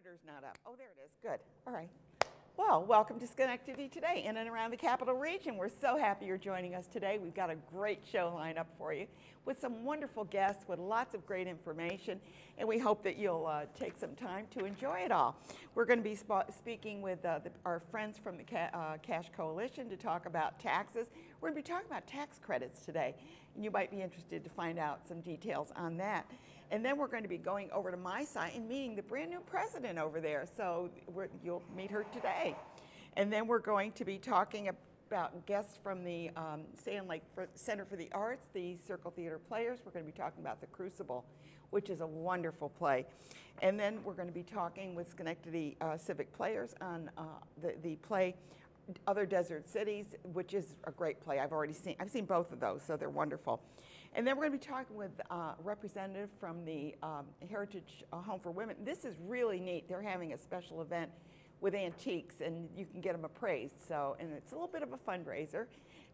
monitor's not up. Oh, there it is. Good. All right. Well, welcome to Schenectady today, in and around the capital region. We're so happy you're joining us today. We've got a great show lined up for you with some wonderful guests with lots of great information, and we hope that you'll take some time to enjoy it all. We're going to be speaking with our friends from the Cash Coalition to talk about taxes. We're going to be talking about tax credits today, and you might be interested to find out some details on that. And then we're going to be going over to my site and meeting the brand new president over there. So you'll meet her today. And then we're going to be talking about guests from the Sand Lake Center for the Arts, the Circle Theater Players. We're going to be talking about The Crucible, which is a wonderful play. And then we're going to be talking with Schenectady Civic Players on the play Other Desert Cities, which is a great play. I've seen both of those, so they're wonderful. And then we're going to be talking with a representative from the Heritage Home for Women. This is really neat. They're having a special event with antiques, and you can get them appraised. And it's a little bit of a fundraiser.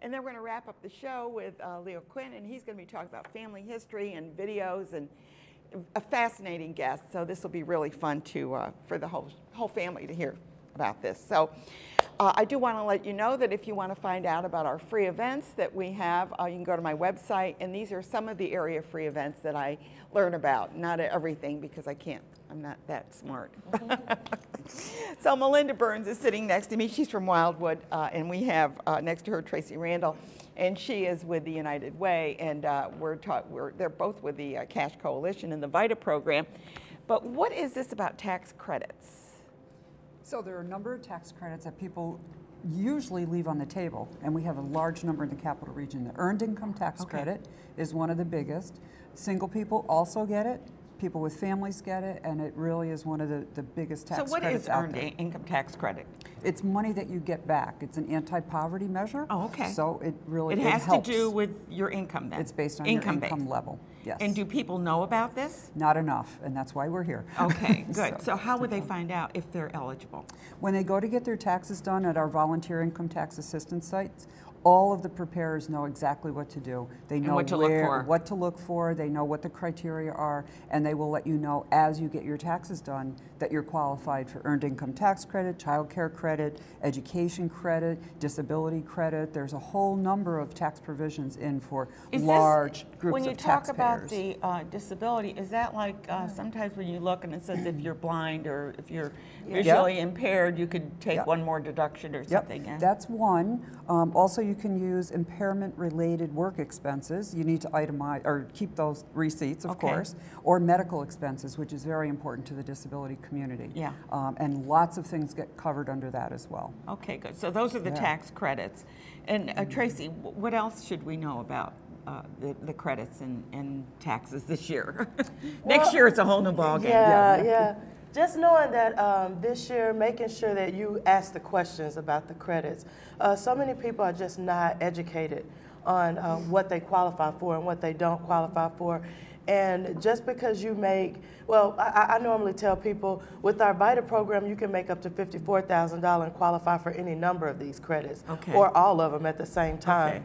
And then we're going to wrap up the show with Leo Quinn, and he's going to be talking about family history and videos, and a fascinating guest. So this will be really fun for the whole family to hear about this. So I do want to let you know that if you want to find out about our free events that we have, you can go to my website, and these are some of the area free events that I learn about. Not everything, because I'm not that smart. So Melinda Burns is sitting next to me. She's from Wildwood, and we have next to her Tracy Randall, and she is with the United Way, and they're both with the Cash Coalition and the VITA program. But what is this about tax credits? So there are a number of tax credits that people usually leave on the table, and we have a large number in the capital region. The earned income tax credit is one of the biggest. Single people also get it. People with families get it, and it really is one of the biggest tax credits out there. So what is earned income tax credit? It's money that you get back. It's an anti-poverty measure. Oh, okay. So it really has helps. to do with your income then? It's based on your income level, yes. And do people know about this? Not enough, and that's why we're here. Okay, good. So how would they find out if they're eligible? When they go to get their taxes done at our volunteer income tax assistance sites, all of the preparers know exactly what to do. They know what to look for, they know what the criteria are, and they will let you know as you get your taxes done that you're qualified for earned income tax credit, child care credit, education credit, disability credit. There's a whole number of tax provisions in for large groups of taxpayers. When you talk about the disability, is that like sometimes when you look and it says if you're blind or if you're visually impaired, you could take one more deduction or something? Yeah? That's one. Also, you can use impairment-related work expenses. You need to itemize or keep those receipts, of course, or medical expenses, which is very important to the disability community. Yeah. And lots of things get covered under that as well. Okay, good. So those are the tax credits. And Tracy, what else should we know about the credits and taxes this year? Next year, it's a whole new ballgame. Yeah. Just knowing that this year, making sure that you ask the questions about the credits. So many people are just not educated on what they qualify for and what they don't qualify for. And just because you make, I normally tell people with our VITA program, you can make up to $54,000 and qualify for any number of these credits, or all of them at the same time,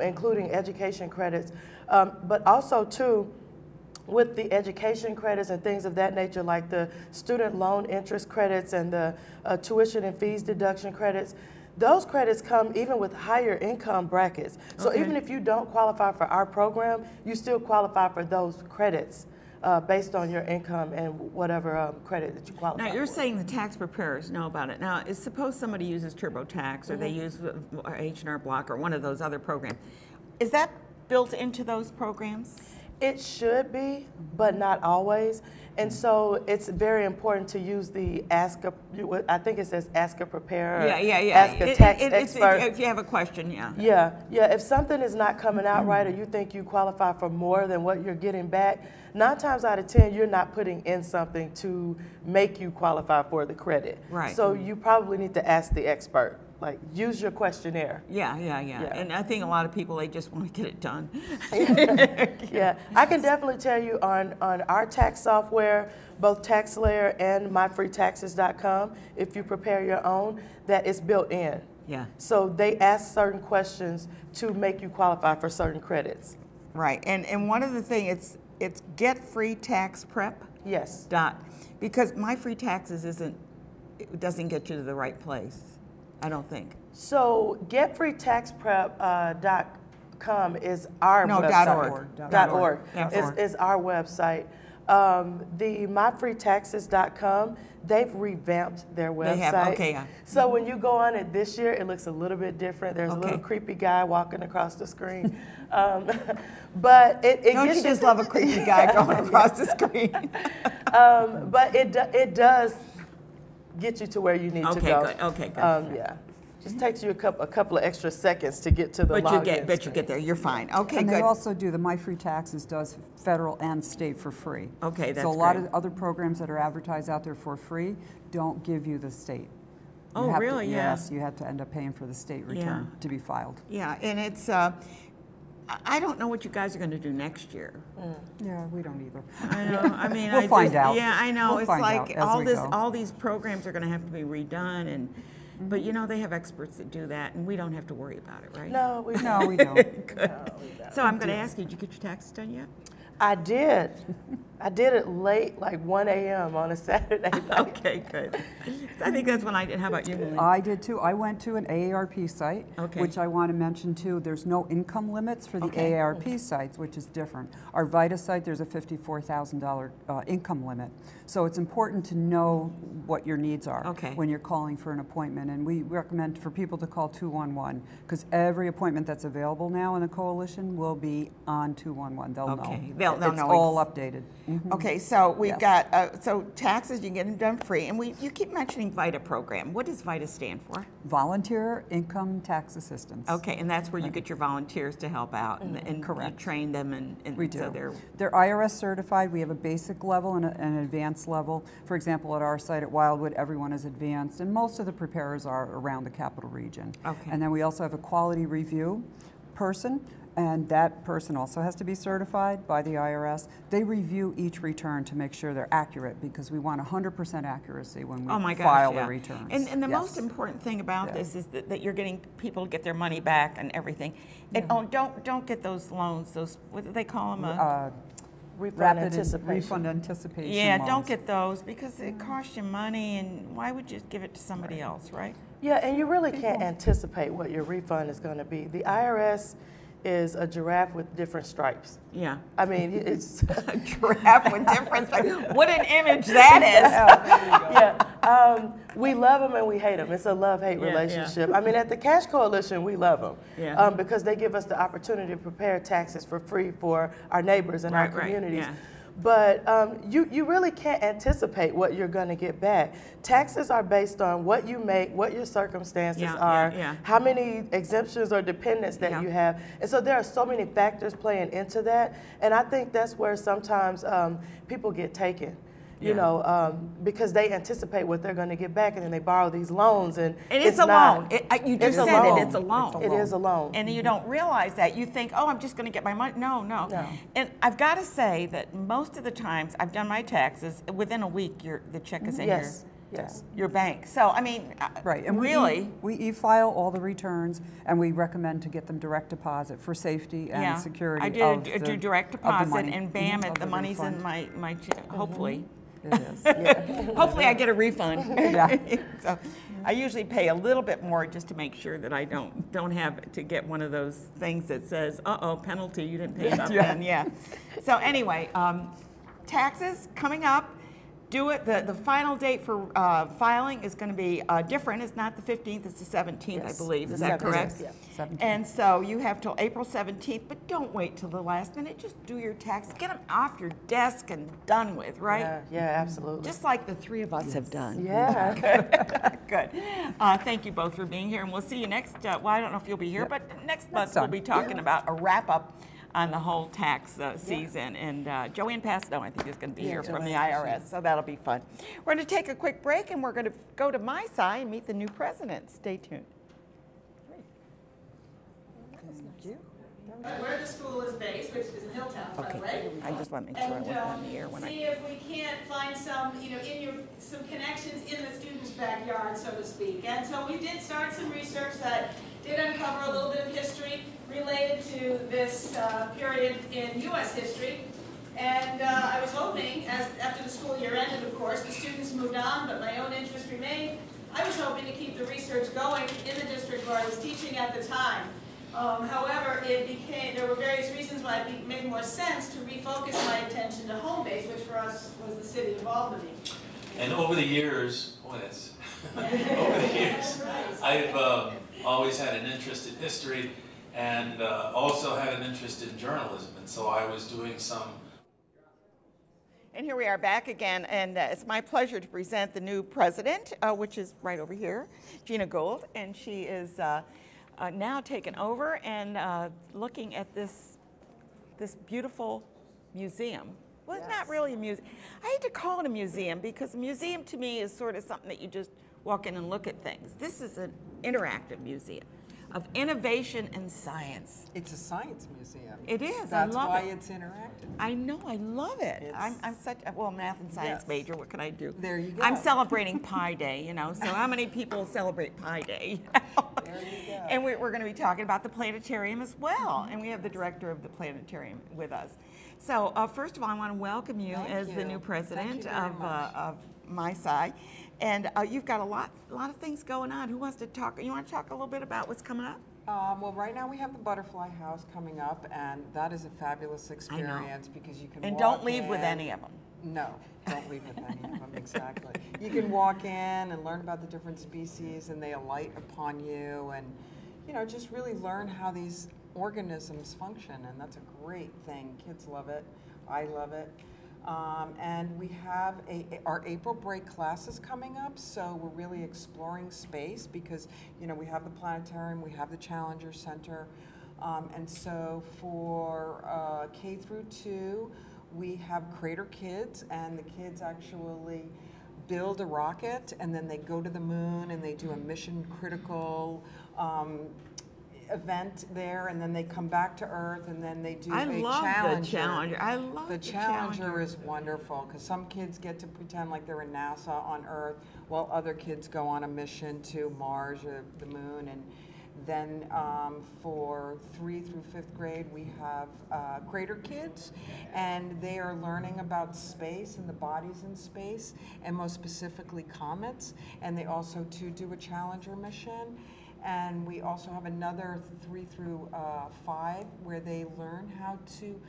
including education credits. But also, too, with the education credits and things of that nature, like the student loan interest credits and the tuition and fees deduction credits, those credits come even with higher income brackets. So even if you don't qualify for our program, you still qualify for those credits based on your income and whatever credit that you qualify for. Now, you're saying the tax preparers know about it. Now, suppose somebody uses TurboTax or they use H&R Block or one of those other programs. Is that built into those programs? It should be, but not always. And so it's very important to use the I think it says ask a preparer. Ask a tax expert. If you have a question, If something is not coming out right, or you think you qualify for more than what you're getting back, 9 times out of 10, you're not putting in something to make you qualify for the credit. Right. So you probably need to ask the expert. Like, use your questionnaire. Yeah. And I think a lot of people, they just want to get it done. I can definitely tell you on our tax software, both TaxLayer and myfreetaxes.com, if you prepare your own, that it's built in. Yeah. So they ask certain questions to make you qualify for certain credits. Right. And one of the things, it's Get Free Tax Prep. Yes. Because My Free Taxes it doesn't get you to the right place, I don't think. So getfreetaxprep.com is our website. .org. Is our website. The myfreetaxes.com, they've revamped their website. They have, okay, yeah. So when you go on it this year, it looks a little bit different. There's a little creepy guy walking across the screen. But don't you just love a creepy guy going across the screen? But it does get you to where you need to go. Okay, good. Yeah. Just takes you a couple of extra seconds to get to the login. But you get there. You're fine. Okay, and good. they also do, the My Free Taxes does federal and state for free. Okay, that's So a lot of other programs that are advertised out there for free don't give you the state. Oh, really? Yes, you have to end up paying for the state return to be filed. Yeah, and it's, I don't know what you guys are going to do next year. Yeah, we don't either. I know. I mean, we'll find out. Yeah, I know. We'll it's find like out as we go. all these programs are going to have to be redone, and but you know they have experts that do that, and we don't have to worry about it, right? No, we don't. No, we don't. Good. No, we don't. So I'm going to ask you, did you get your taxes done yet? I did. I did it late, like 1 a.m. on a Saturday night. Okay, good. I think that's when I did. How about you, Lily? I did too. I went to an AARP site, Okay. which I want to mention too. There's no income limits for the AARP sites, which is different. Our VITA site, there's a $54,000 income limit. So it's important to know what your needs are when you're calling for an appointment. And we recommend for people to call 211 because every appointment that's available now in the coalition will be on 211. They'll know. They'll it's know. all updated. Okay, so we've got, so taxes, you get them done free. And you keep mentioning VITA program. What does VITA stand for? Volunteer Income Tax Assistance. Okay, and that's where you get your volunteers to help out and you train them. And we do. So they're IRS certified. We have a basic level and an advanced level. For example, at our site at Wildwood, everyone is advanced, and most of the preparers are around the capital region. Okay. And then we also have a quality review person, and that person also has to be certified by the IRS. They review each return to make sure they're accurate because we want 100% accuracy when we file a return. And the most important thing about this is that you're getting people to get their money back and everything. And don't get those loans, those, what do they call them? Refund anticipation. Refund anticipation Yeah, loans. don't get those because it costs you money, and why would you give it to somebody else, right? Yeah, and you really can't anticipate what your refund is going to be. The IRS is a giraffe with different stripes. Yeah. I mean, it's a giraffe with different stripes. What an image that is. We love them and we hate them. It's a love-hate relationship. I mean, at the Cash Coalition, we love them because they give us the opportunity to prepare taxes for free for our neighbors and our communities. Yeah. But you really can't anticipate what you're going to get back. Taxes are based on what you make, what your circumstances are, how many exemptions or dependents that you have. And so there are so many factors playing into that. And I think that's where sometimes people get taken. You know, because they anticipate what they're going to get back, and then they borrow these loans, and it's a loan. You just said it. It's a loan. It is a loan. And you don't realize that. You think, oh, I'm just going to get my money. No. And I've got to say that most of the times I've done my taxes, within a week, the check is in your bank. So, I mean, and really. We e-file all the returns, and we recommend to get them direct deposit for safety and security. I do direct deposit, and bam, the money's in my check, hopefully. It is. Hopefully I get a refund. So I usually pay a little bit more just to make sure that I don't have to get one of those things that says, uh-oh, penalty, you didn't pay enough then. So anyway, taxes coming up. Do it. The final date for filing is going to be different. It's not the 15th, it's the 17th, I believe. Is that correct? Yeah. 17th. And so you have till April 17th, but don't wait till the last minute. Just do your taxes. Get them off your desk and done with, right? Yeah, absolutely. Just like the three of us have done. Yeah. Good. Thank you both for being here, and we'll see you next, well, I don't know if you'll be here, but next month we'll be talking about a wrap-up on the whole tax season. And Joanne Pasto, I think, is going to be here from the IRS, so that'll be fun. We're going to take a quick break, and we're going to go to my side and meet the new president. Stay tuned. Thank you. Where the school is based, which is in Hilltown, by the way. I just want to make sure I wasn't on the air when see if we can't find some, some connections in the student's backyard, so to speak. And so we did start some research that did uncover a little bit of history related to this period in U.S. history. And I was hoping, after the school year ended, of course, the students moved on, but my own interest remained. I was hoping to keep the research going in the district where I was teaching at the time. However, there were various reasons why it made more sense to refocus my attention to home base, which for us was the city of Albany. And over the years, over the years, I've always had an interest in history and also had an interest in journalism. And so I was doing some. And here we are back again, and it's my pleasure to present the new president, which is right over here, Gina Gould, and she is now taken over and looking at this beautiful museum. Well, it's not really a museum. I hate to call it a museum because a museum to me is sort of something that you just walk in and look at things. This is an interactive museum of innovation and science. It's a science museum. It is. That's I love why it. it's interactive. I know. I love it. I'm such a math and science major. What can I do? There you go. I'm celebrating Pi Day. So how many people celebrate Pi Day? There you go. And we're going to be talking about the planetarium as well. And we have the director of the planetarium with us. So first of all, I want to welcome you as the new president of my side. And you've got a lot of things going on. Who wants to talk? You want to talk a little bit about what's coming up? Well, right now we have the Butterfly House coming up, and that is a fabulous experience because you can and walk don't leave in. with any of them. No, don't leave with any of them, exactly. You can walk in and learn about the different species, and they alight upon you, and just really learn how these organisms function, and that's a great thing. Kids love it. I love it. And we have our April break classes coming up, so we're really exploring space because, we have the planetarium, we have the Challenger Center, and so for K through 2, we have Crater Kids, and the kids actually build a rocket, and then they go to the moon, and they do a mission critical event there, and then they come back to Earth, and then they do a Challenger. The Challenger. I love the Challenger. Is wonderful because some kids get to pretend like they're in NASA on Earth, while other kids go on a mission to Mars or the moon. And then for 3 through 5th grade, we have Crater Kids, and they are learning about space and the bodies in space, and most specifically comets. And they also do a Challenger mission. And we also have another 3 through 5 where they learn how to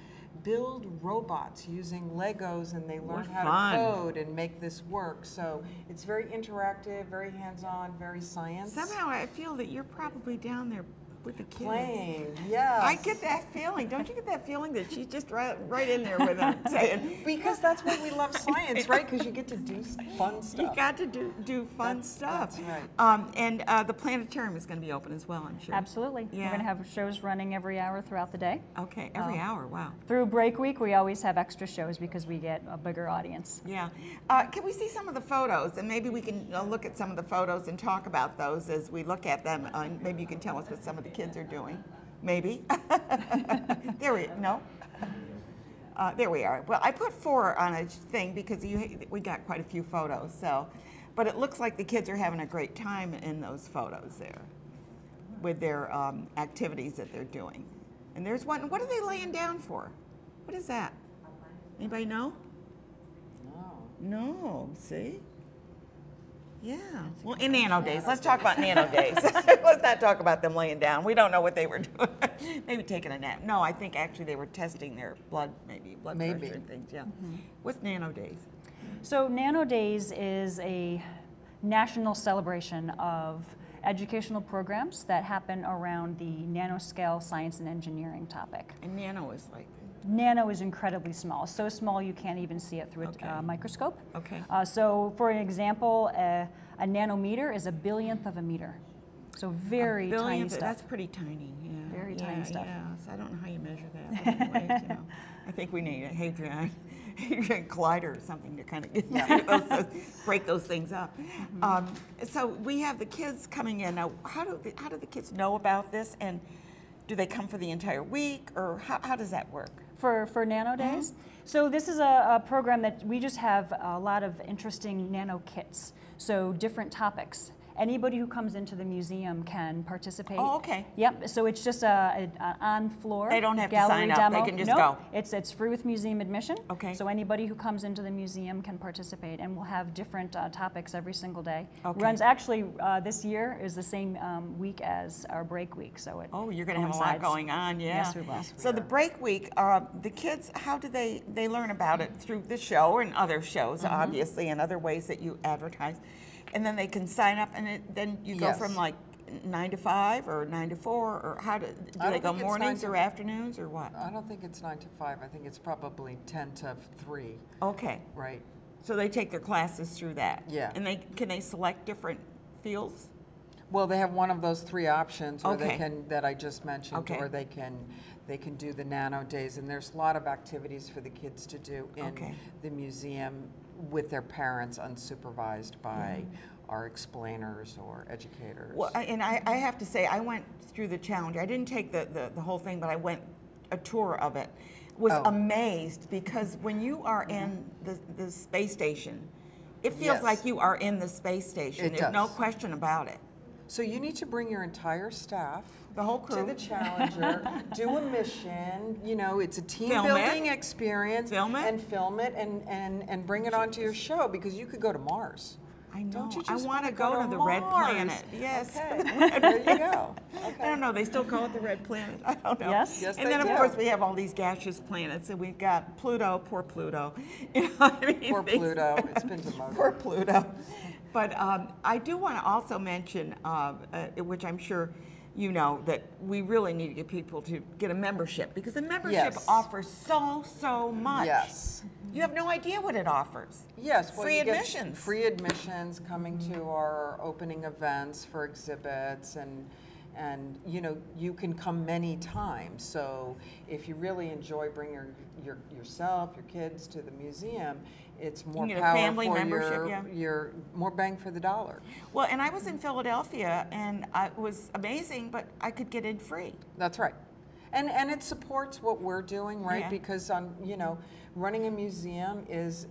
build robots using Legos, and they learn how to code and make this work. So it's very interactive, very hands-on, very science. Somehow I feel that you're probably down there with the kids. Playing, yes. I get that feeling. Don't you get that feeling that she's just right in there with them saying? Because that's why we love science, right? Because you get to do fun stuff. You got to do fun stuff. That's right. And the planetarium is going to be open as well, I'm sure. Absolutely. Yeah. We're going to have shows running every hour throughout the day. Okay, every hour, wow. Through break week, we always have extra shows because we get a bigger audience. Yeah. Can we see some of the photos? And maybe we can look at some of the photos and talk about those as we look at them. Maybe you can tell us what some of the kids are doing. Maybe. There we are. Well, I put 4 on a thing because we got quite a few photos. So, but it looks like the kids are having a great time in those photos there with their activities that they're doing. And there's one. What are they laying down for? What is that? Anybody know? No. See? Yeah. Well, in Nano Days. Let's talk about Nano Days. Let's not talk about them laying down. We don't know what they were doing. Maybe taking a nap. No, I think actually they were testing their blood pressure and things. Yeah. What's Nano Days? So Nano Days is a national celebration of educational programs that happen around the nanoscale science and engineering topic. And nano is like? Nano is incredibly small, so small you can't even see it through a microscope. Okay. So for an example, a nanometer is a billionth of a meter. So very tiny stuff. That's pretty tiny, yeah. Very tiny stuff. Yeah, so I don't know how you measure that. But anyways, I think we need a Hadron Collider or something to kind of break those things up. So we have the kids coming in. Now, how do the kids know about this? And do they come for the entire week, or how does that work? For Nano Days? So this is a program that we just have a lot of interesting nano kits, so different topics. Anybody who comes into the museum can participate. Oh, okay. Yep, so it's just an on-floor They don't have to gallery sign up, demo. they can just Nope, go. It's free with museum admission. Okay. So anybody who comes into the museum can participate, and we'll have different topics every single day. Okay. Runs actually, this year is the same week as our break week, so it Oh, you're going to have a lot going on, yeah. Yes, we will. So the break week, the kids, how do they learn about it? Through the show and other shows, obviously, and other ways that you advertise. And then they can sign up, and then you go from like 9 to 5 or 9 to 4, or how do they go mornings or afternoons or what? I don't think it's 9 to 5. I think it's probably 10 to 3. Okay. Right. So they take their classes through that. Yeah. And can they select different fields? Well, they have one of those 3 options, or Okay. they can, that I just mentioned, Okay. or they can do the nano days, and there's a lot of activities for the kids to do in the museum with their parents, unsupervised by our explainers or educators. Well, and I have to say, I went through the challenge. I didn't take the whole thing, but I went a tour of it. Was amazed, because when you are in the space station, it feels like you are in the space station. There's no question about it. So you need to bring your entire staff, the whole crew, to the Challenger, do a mission. You know, it's a team Film building it. experience. Film it. And film it and bring it onto your show, because you could go to Mars. I know. Don't you I just want to wanna go to the Red Mars? Planet. Yes. Okay. There you go. Okay. I don't know. They still call it the Red Planet. I don't know. Yes. Yes, And they then, of do. course, we have all these gaseous planets. And we've got Pluto. Poor Pluto. You know what I mean? Poor Pluto. It's been demoted. Poor Pluto. But I do want to also mention, which I'm sure you know, that we really need to get people to get a membership, because the membership offers so much. Yes. You have no idea what it offers. Yes. Well, Free you get admissions. Free admissions, coming to our opening events for exhibits, and you know, you can come many times. So if you really enjoy bringing yourself, your kids to the museum, it's more You get a power family for membership, your more bang for the dollar. Well, and I was in Philadelphia, and it was amazing, but I could get in free. That's right. And it supports what we're doing, right? Yeah. Because you know, running a museum is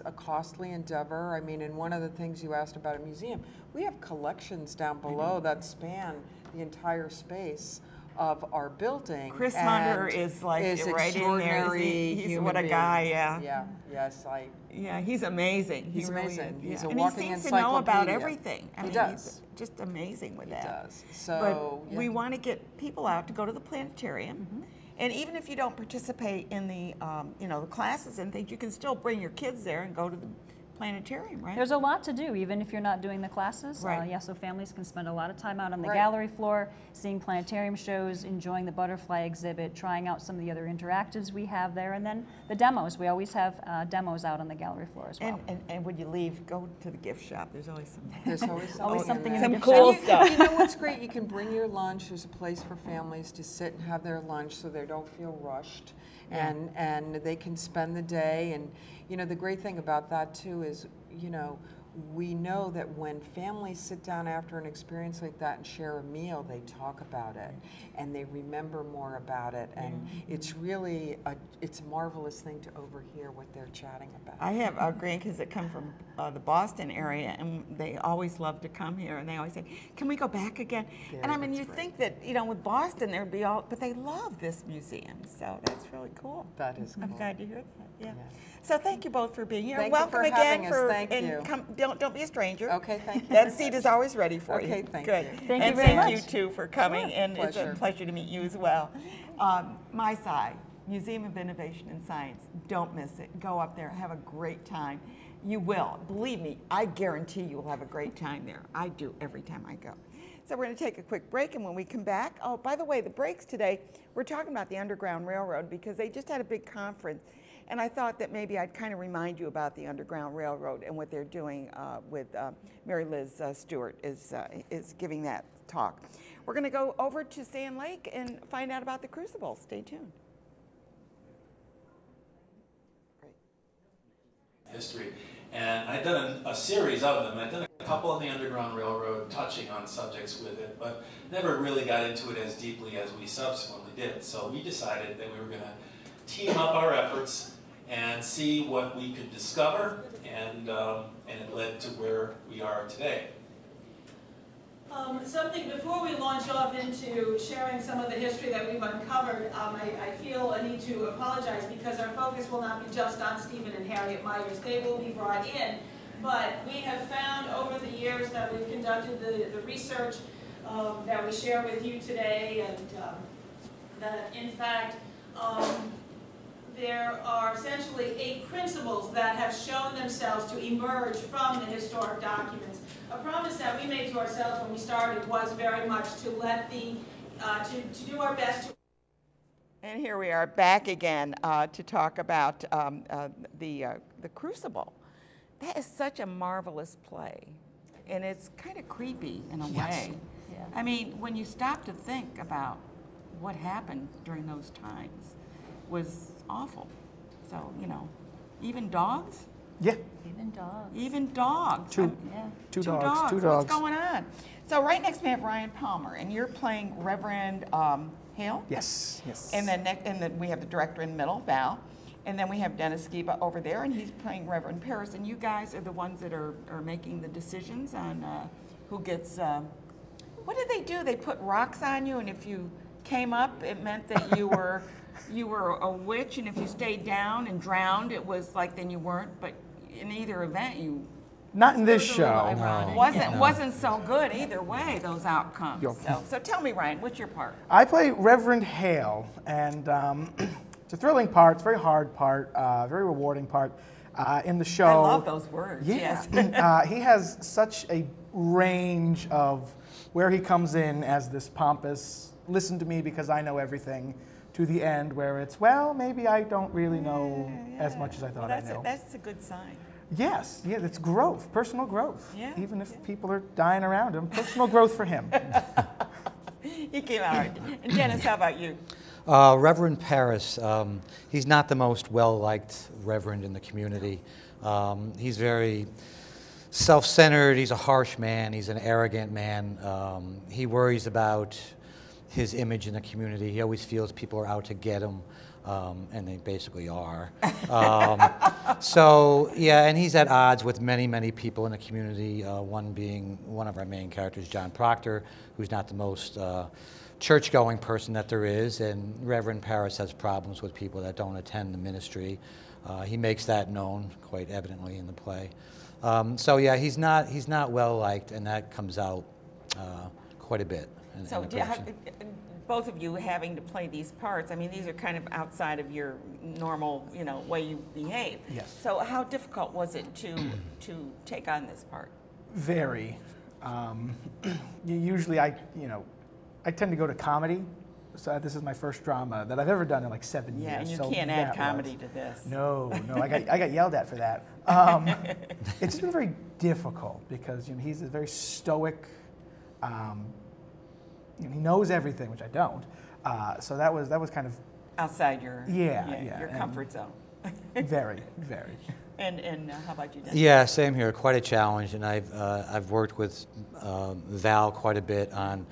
a costly endeavor. I mean, and one of the things you asked about a museum, we have collections down below that span the entire space of our building. Chris Hunter is like right in there. He's what a guy, yeah. Yeah, yes, Yeah, he's amazing. He's really amazing. is. He's Yeah. a And walking he seems to know about encyclopedia. everything. I He mean, does. He's just amazing with He that. does. So, but we want to get people out to go to the planetarium. And even if you don't participate in the, you know, the classes and things, you can still bring your kids there and go to the planetarium, right? There's a lot to do, even if you're not doing the classes. Right. Yeah, so families can spend a lot of time out on the Right. gallery floor, seeing planetarium shows, enjoying the butterfly exhibit, trying out some of the other interactives we have there, and then the demos. We always have demos out on the gallery floor as well. And when you leave, go to the gift shop. There's always something. There's always Always in something there. in the Some gift cool shop. stuff. You know what's great? You can bring your lunch. There's a place for families to sit and have their lunch so they don't feel rushed. And they can spend the day. And, you know, the great thing about that, too, is, you know, we know that when families sit down after an experience like that and share a meal, they talk about it and they remember more about it. And it's really it's a marvelous thing to overhear what they're chatting about. I have grandkids that come from the Boston area, and they always love to come here, and they always say, "Can we go back again?" And I mean, you think that, you know, with Boston there'd be all, but they love this museum, so that's really cool. That is cool. I'm glad to hear that. Yeah. So thank you both for being here. Thank you Welcome for again. having us. Thank you. Don't be a stranger. Okay, thank you. That seat is always ready for you. Okay, thank Good. you. Thank you and very thank you much. too for coming, and Pleasure. it's a pleasure to meet you as well. My side, Museum of Innovation and Science. Don't miss it. Go up there. Have a great time. You will. Believe me, I guarantee you will have a great time there. I do every time I go. So we're going to take a quick break, and when we come back, oh, by the way, the breaks today, we're talking about the Underground Railroad because they just had a big conference, and I thought that maybe I'd kind of remind you about the Underground Railroad and what they're doing with Mary Liz Stewart is giving that talk. We're going to go over to Sand Lake and find out about the Crucible. Stay tuned. History, and I'd done a series of them. I'd done a couple on the Underground Railroad, touching on subjects with it, but never really got into it as deeply as we subsequently did. So we decided that we were going to team up our efforts and see what we could discover, and it led to where we are today. Something before we launch off into sharing some of the history that we've uncovered, I feel a need to apologize because our focus will not be just on Stephen and Harriet Myers. They will be brought in, but we have found over the years that we've conducted the research that we share with you today, and that in fact there are essentially 8 principles that have shown themselves to emerge from the historic documents. A promise that we made to ourselves when we started was very much to let to do our best to. And here we are back again to talk about the Crucible. That is such a marvelous play, and it's kind of creepy in a way. Yeah. I mean, when you stop to think about what happened during those times, was awful. So, you know, even dogs? Yeah. Even dogs. Even dogs. Two dogs. What's going on? So right next to me I have Ryan Palmer, and you're playing Reverend Hale? Yes, yes. And then we have the director in the middle, Val. And then we have Dennis Skiba over there, and he's playing Reverend Paris. And you guys are the ones that are making the decisions on who gets, what did they do? They put rocks on you, and if you came up, it meant that you were a witch, and if you stayed down and drowned, it was like then you weren't. But in either event, you Not in this show. wasn't so good either way. Those outcomes. So tell me, Ryan, what's your part? I play Reverend Hale, and it's a thrilling part. It's a very hard part, very rewarding part in the show. I love those words. Yeah. Yes. He has such a range of where he comes in as this pompous, listen to me because I know everything, to the end where it's, well, maybe I don't really know as much as I thought I know. That's a good sign. Yes, yeah, it's growth, personal growth. Yeah, even if people are dying around him, personal growth for him. He came out right. And Dennis, how about you? Reverend Paris, he's not the most well-liked reverend in the community. He's very self-centered, he's a harsh man, he's an arrogant man. He worries about his image in the community. He always feels people are out to get him, and they basically are. So, yeah, and he's at odds with many, many people in the community, one being one of our main characters, John Proctor, who's not the most church-going person that there is, and Reverend Paris has problems with people that don't attend the ministry. He makes that known quite evidently in the play. So, yeah, he's not well-liked, and that comes out quite a bit. So both of you having to play these parts, I mean, these are kind of outside of your normal, you know, way you behave. Yes. So how difficult was it to take on this part? Very. Usually I tend to go to comedy. So this is my first drama that I've ever done in like 7 years. Yeah, and you so can't add comedy to this. No, I got yelled at for that. It's just been very difficult because he's a very stoic. He knows everything, which I don't. So that was kind of outside your your comfort zone. Very, very. And how about you, Dennis? Yeah, same here. Quite a challenge, and I've worked with Val quite a bit on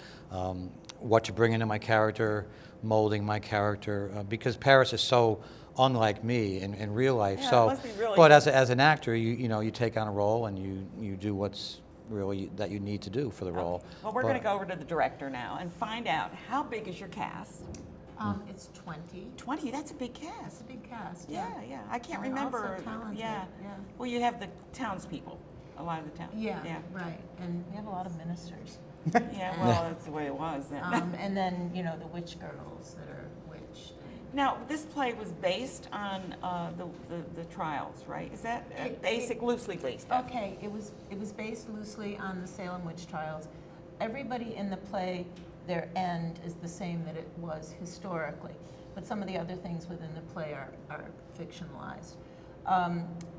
what to bring into my character, molding my character, because Paris is so unlike me in real life. Yeah, so, it must be really but as an actor, you take on a role and you do what's really that you need to do for the role. Well, we're going to go over to the director now and find out how big is your cast. It's 20. 20, that's a big cast. It's a big cast. Yeah. I can't And remember. Also talented. Yeah. Well, you have the townspeople, a lot of the town. Yeah, right. And we have a lot of ministers. Yeah, well, that's the way it was then. And then, the witch girls that are witched. Now, this play was based on the trials, right? Is that loosely based? Okay, it was based loosely on the Salem witch trials. Everybody in the play, their end is the same that it was historically, but some of the other things within the play are fictionalized.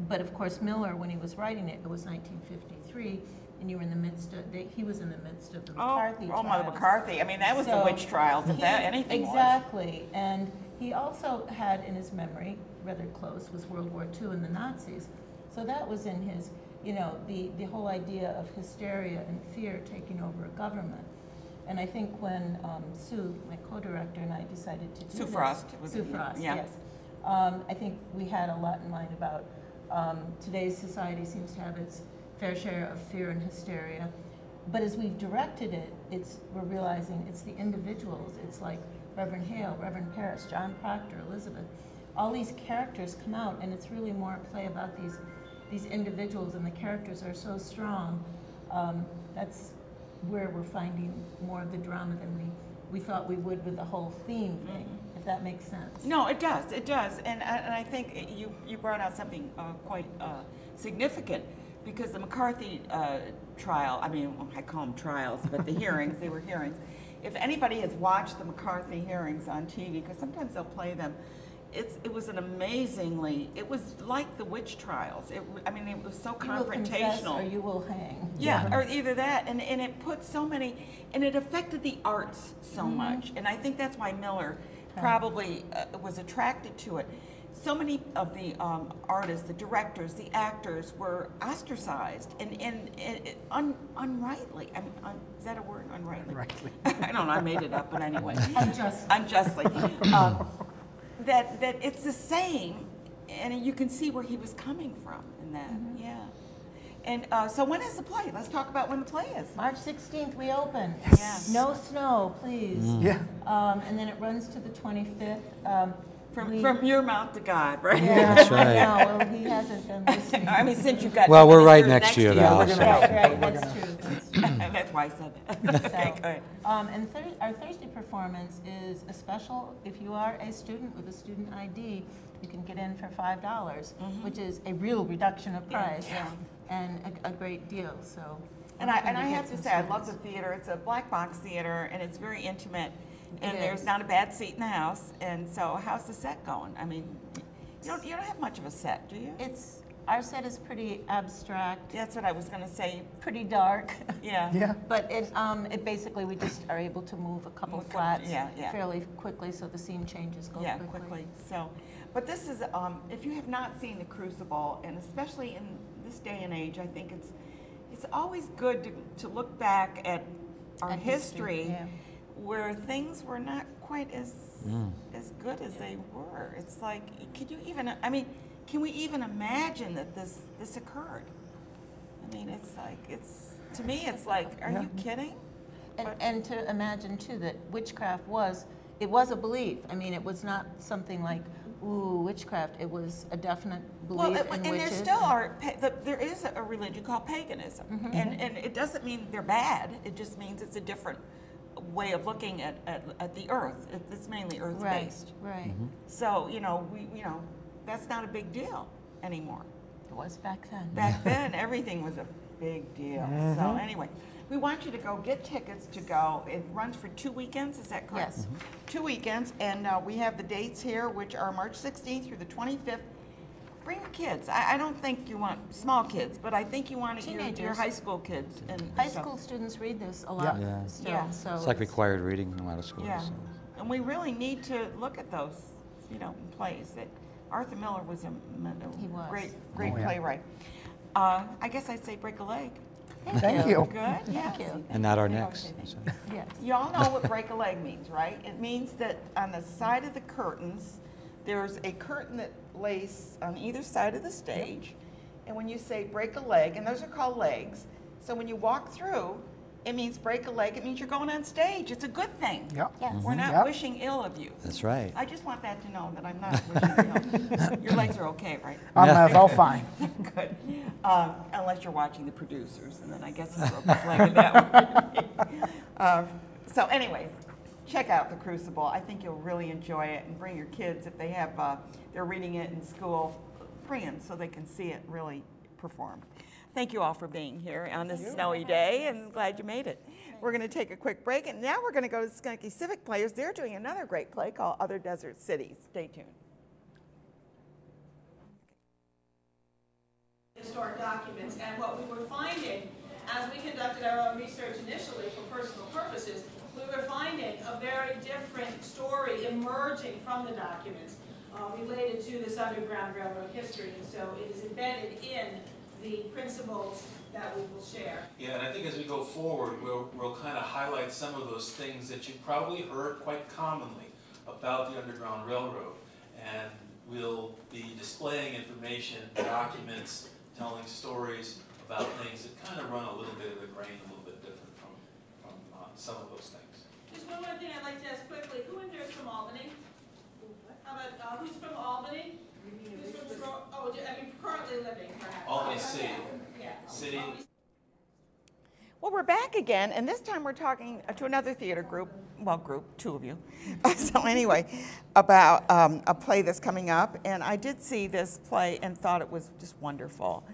But of course, Miller, when he was writing it, it was 1953. And you were in the midst of, he was in the midst of the McCarthy trials. Oh, the McCarthy. I mean, that was the witch trials, if that anything was. Exactly. And he also had in his memory, rather close, was World War II and the Nazis. So that was in his, the whole idea of hysteria and fear taking over a government. And I think when Sue, my co-director, and I decided to do Sue this. Frost. Sue Frost, yeah. yes. I think we had a lot in mind about today's society seems to have its fair share of fear and hysteria. but as we've directed it, we're realizing it's the individuals. It's like Reverend Hale, Reverend Paris, John Proctor, Elizabeth. All these characters come out, and it's really more a play about these individuals, and the characters are so strong. That's where we're finding more of the drama than we thought we would with the whole theme thing, if that makes sense. No, it does, and I think you brought out something quite significant, because the McCarthy trial, I mean, I call them trials, but the hearings, they were hearings. If anybody has watched the McCarthy hearings on TV, because sometimes they'll play them, it was it was like the witch trials. I mean, it was so confrontational. You will confess or you will hang. Yeah, or either that, and it put so many, and it affected the arts so much, and I think that's why Miller probably was attracted to it. So many of the artists, the directors, the actors were ostracized and unrightly. Is that a word? Unrightly? Unrightly. I don't know. I made it up, but anyway. Unjustly. Unjustly. That it's the same, and you can see where he was coming from in that. Yeah. And so when is the play? Let's talk about when the play is. March 16th, we open. Yes. No snow, please. Yeah. And then it runs to the 25th. From your mouth to God, right? Yeah, That's right. I know. Well, he hasn't been listening. I mean, since you've got. Well, we're right you're next to you, Val. Right, so- right, that's true. That's true. That's why I said that. Okay, good. And our Thursday performance is a special. If you are a student with a student ID, you can get in for $5, which is a real reduction of price and a great deal. So. And I have to say, I love the theater. It's a black box theater, and it's very intimate. And there's not a bad seat in the house. And so, how's the set going? I mean, you don't have much of a set, do you? Our set is pretty abstract. That's what I was going to say. Pretty dark. Yeah. Yeah. But it basically, we just are able to move a couple flats fairly quickly, so the scene changes go quickly. So, but this is, if you have not seen The Crucible, and especially in this day and age, I think it's always good to look back at our history. Where things were not quite as good as they were. It's like, can we even imagine that this occurred? I mean, to me, it's like, are you kidding? And to imagine too that witchcraft was a belief. I mean, it was not something like, ooh, witchcraft. It was a definite belief in witches. And there still are, there is a religion called paganism. And it doesn't mean they're bad. It just means it's a different way of looking at the earth. It's mainly earth-based. Right. So, that's not a big deal anymore. It was back then. Back then, everything was a big deal. So anyway, we want you to go get tickets to go. It runs for 2 weekends, is that correct? Yes. 2 weekends, and we have the dates here, which are March 16th through the 25th. Bring your kids. I don't think you want small kids, but I think you want your high school kids. And high school students read this a lot still. So It's like required reading in a lot of schools. Yeah. So. And we really need to look at those, plays. That Arthur Miller was a great playwright. I guess I'd say break a leg. Thank you. Good. Thank you. And not our necks. So. Yes. You all know what break a leg means, right? It means that on the side of the curtains, there's a curtain that lays on either side of the stage. And when you say break a leg, and those are called legs, so when you walk through, it means break a leg. It means you're going on stage. It's a good thing. Yep. Yes. We're not wishing ill of you. That's right. I just want that to know that I'm not wishing ill. Your legs are okay, right? That's all fine. Good. Unless you're watching the producers, and then I guess he broke his leg in that one. So anyways, check out The Crucible. I think you'll really enjoy it, and bring your kids if they have, they're reading it in school, bring them so they can see it really performed. Thank you all for being here on this snowy day, and glad you made it. We're going to take a quick break, and now we're going to go to Schenectady Civic Players. They're doing another great play called Other Desert Cities. Stay tuned. Historic documents, and what we were finding as we conducted our own research initially for personal purposes, we were finding a very different story emerging from the documents related to this Underground Railroad history, and so it is embedded in the principles that we will share. Yeah, and I think as we go forward, we'll kind of highlight some of those things that you've probably heard quite commonly about the Underground Railroad, and we'll be displaying information, documents, telling stories about things that kind of run a little bit of the grain, a little bit different. see. City. Well, we're back again, and this time we're talking to another theater group, well, two of you. So anyway, about a play that's coming up, and I did see this play and thought it was just wonderful.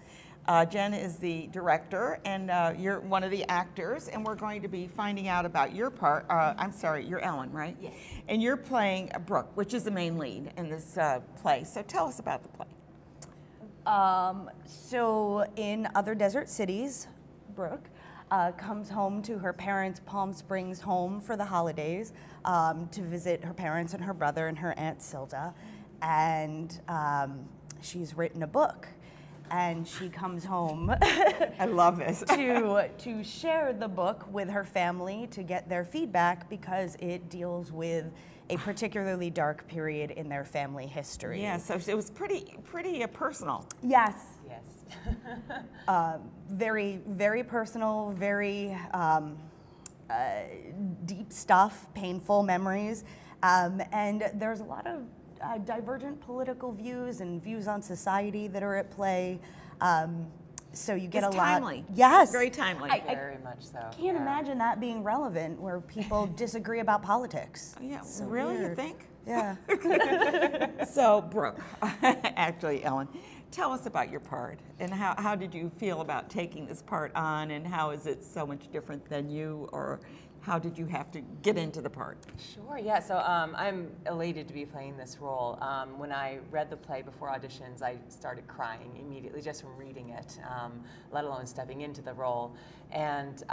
Jen is the director, and you're one of the actors, and we're going to be finding out about your part. I'm sorry, you're Ellen, right? Yes. And you're playing Brooke, which is the main lead in this play. So tell us about the play. So in other desert cities, Brooke comes home to her parents' Palm Springs home for the holidays to visit her parents and her brother and her Aunt Silda. And she's written a book. And she comes home I love this. to share the book with her family to get their feedback because it deals with a particularly dark period in their family history. Yeah, so it was pretty personal. Yes. Yes. Very, very personal, very deep stuff, painful memories. And there's a lot of divergent political views and views on society that are at play. So you get It's a lot. timely. Yes. Very timely. Very much so. Can't imagine that being relevant where people disagree about politics. Yeah, So really, weird. you think? Yeah. So, Brooke, actually, Ellen, tell us about your part and how did you feel about taking this part on, and how is it so much different than you, or how did you have to get into the part? Sure, yeah, so I'm elated to be playing this role. When I read the play before auditions, I started crying immediately just from reading it, let alone stepping into the role. And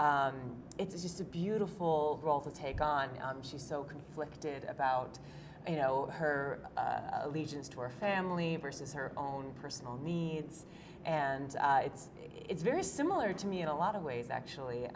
it's just a beautiful role to take on. She's so conflicted about her allegiance to her family versus her own personal needs. And it's very similar to me in a lot of ways, actually.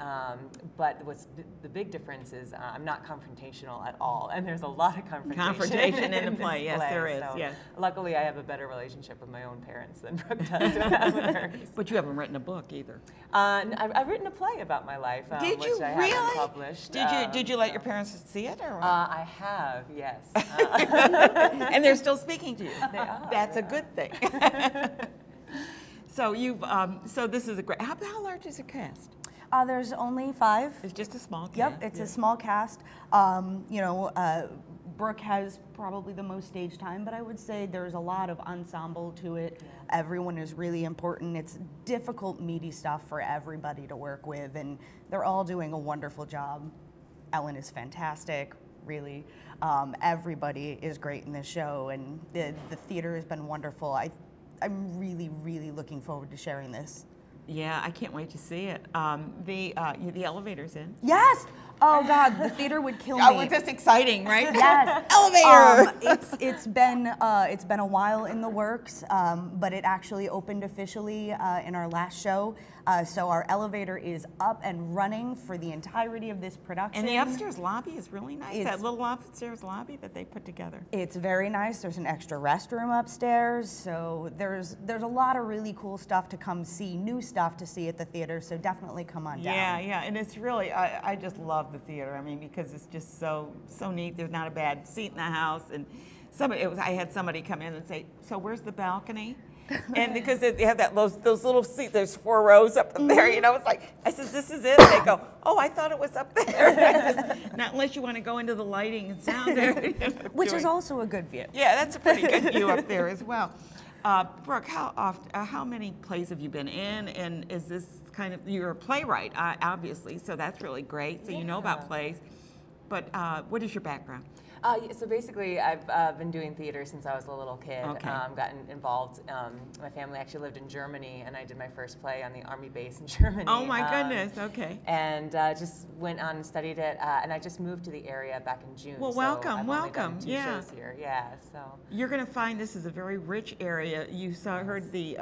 But what's the big difference is I'm not confrontational at all, and there's a lot of confrontation in the play. Yes, there is. So yes. Luckily, I have a better relationship with my own parents than Brooke does with hers. But you haven't written a book either. I've written a play about my life, Did which you I really? haven't published. Did you let your parents see it, or? I have, yes. And they're still speaking to you. They are. That's a good thing. So so this is a great. How large is the cast? There's only 5. It's just a small cast. Yep, it's a small cast. Brooke has probably the most stage time, but I would say there's a lot of ensemble to it. Yeah. Everyone is really important. It's difficult, meaty stuff for everybody to work with, and they're all doing a wonderful job. Ellen is fantastic, really. Everybody is great in this show, and the theater has been wonderful. I'm really, really looking forward to sharing this. Yeah, I can't wait to see it. The elevator's in. Yes! Oh God, the theater would kill me. Oh, it's just exciting, right? Yes. Elevator! It's been a while in the works, but it actually opened officially in our last show. So our elevator is up and running for the entirety of this production. And the upstairs lobby is really nice. That little upstairs lobby that they put together. It's very nice. There's an extra restroom upstairs. So there's a lot of really cool stuff to come see, new stuff to see at the theater. So definitely come on down. Yeah, and it's really, I just love the theater. I mean, because it's just so neat. There's not a bad seat in the house. And I had somebody come in and say, so where's the balcony? And because they have those little seats, there's 4 rows up there, it's like, I said, this is it. And they go, oh, I thought it was up there. Not unless you want to go into the lighting and sound there. Which is also a good view. Yeah, that's a pretty good view up there as well. Brooke, how many plays have you been in? And is this you're a playwright, obviously, so that's really great. So you know about plays. But what is your background? So basically, I've been doing theater since I was a little kid. Okay. Gotten involved. My family actually lived in Germany, and I did my first play on the Army base in Germany. Oh my goodness! Okay. And just went on and studied it, and I just moved to the area back in June. Well, so welcome. I've only done 2 Yeah. shows here. Yeah. So you're going to find this is a very rich area. You heard the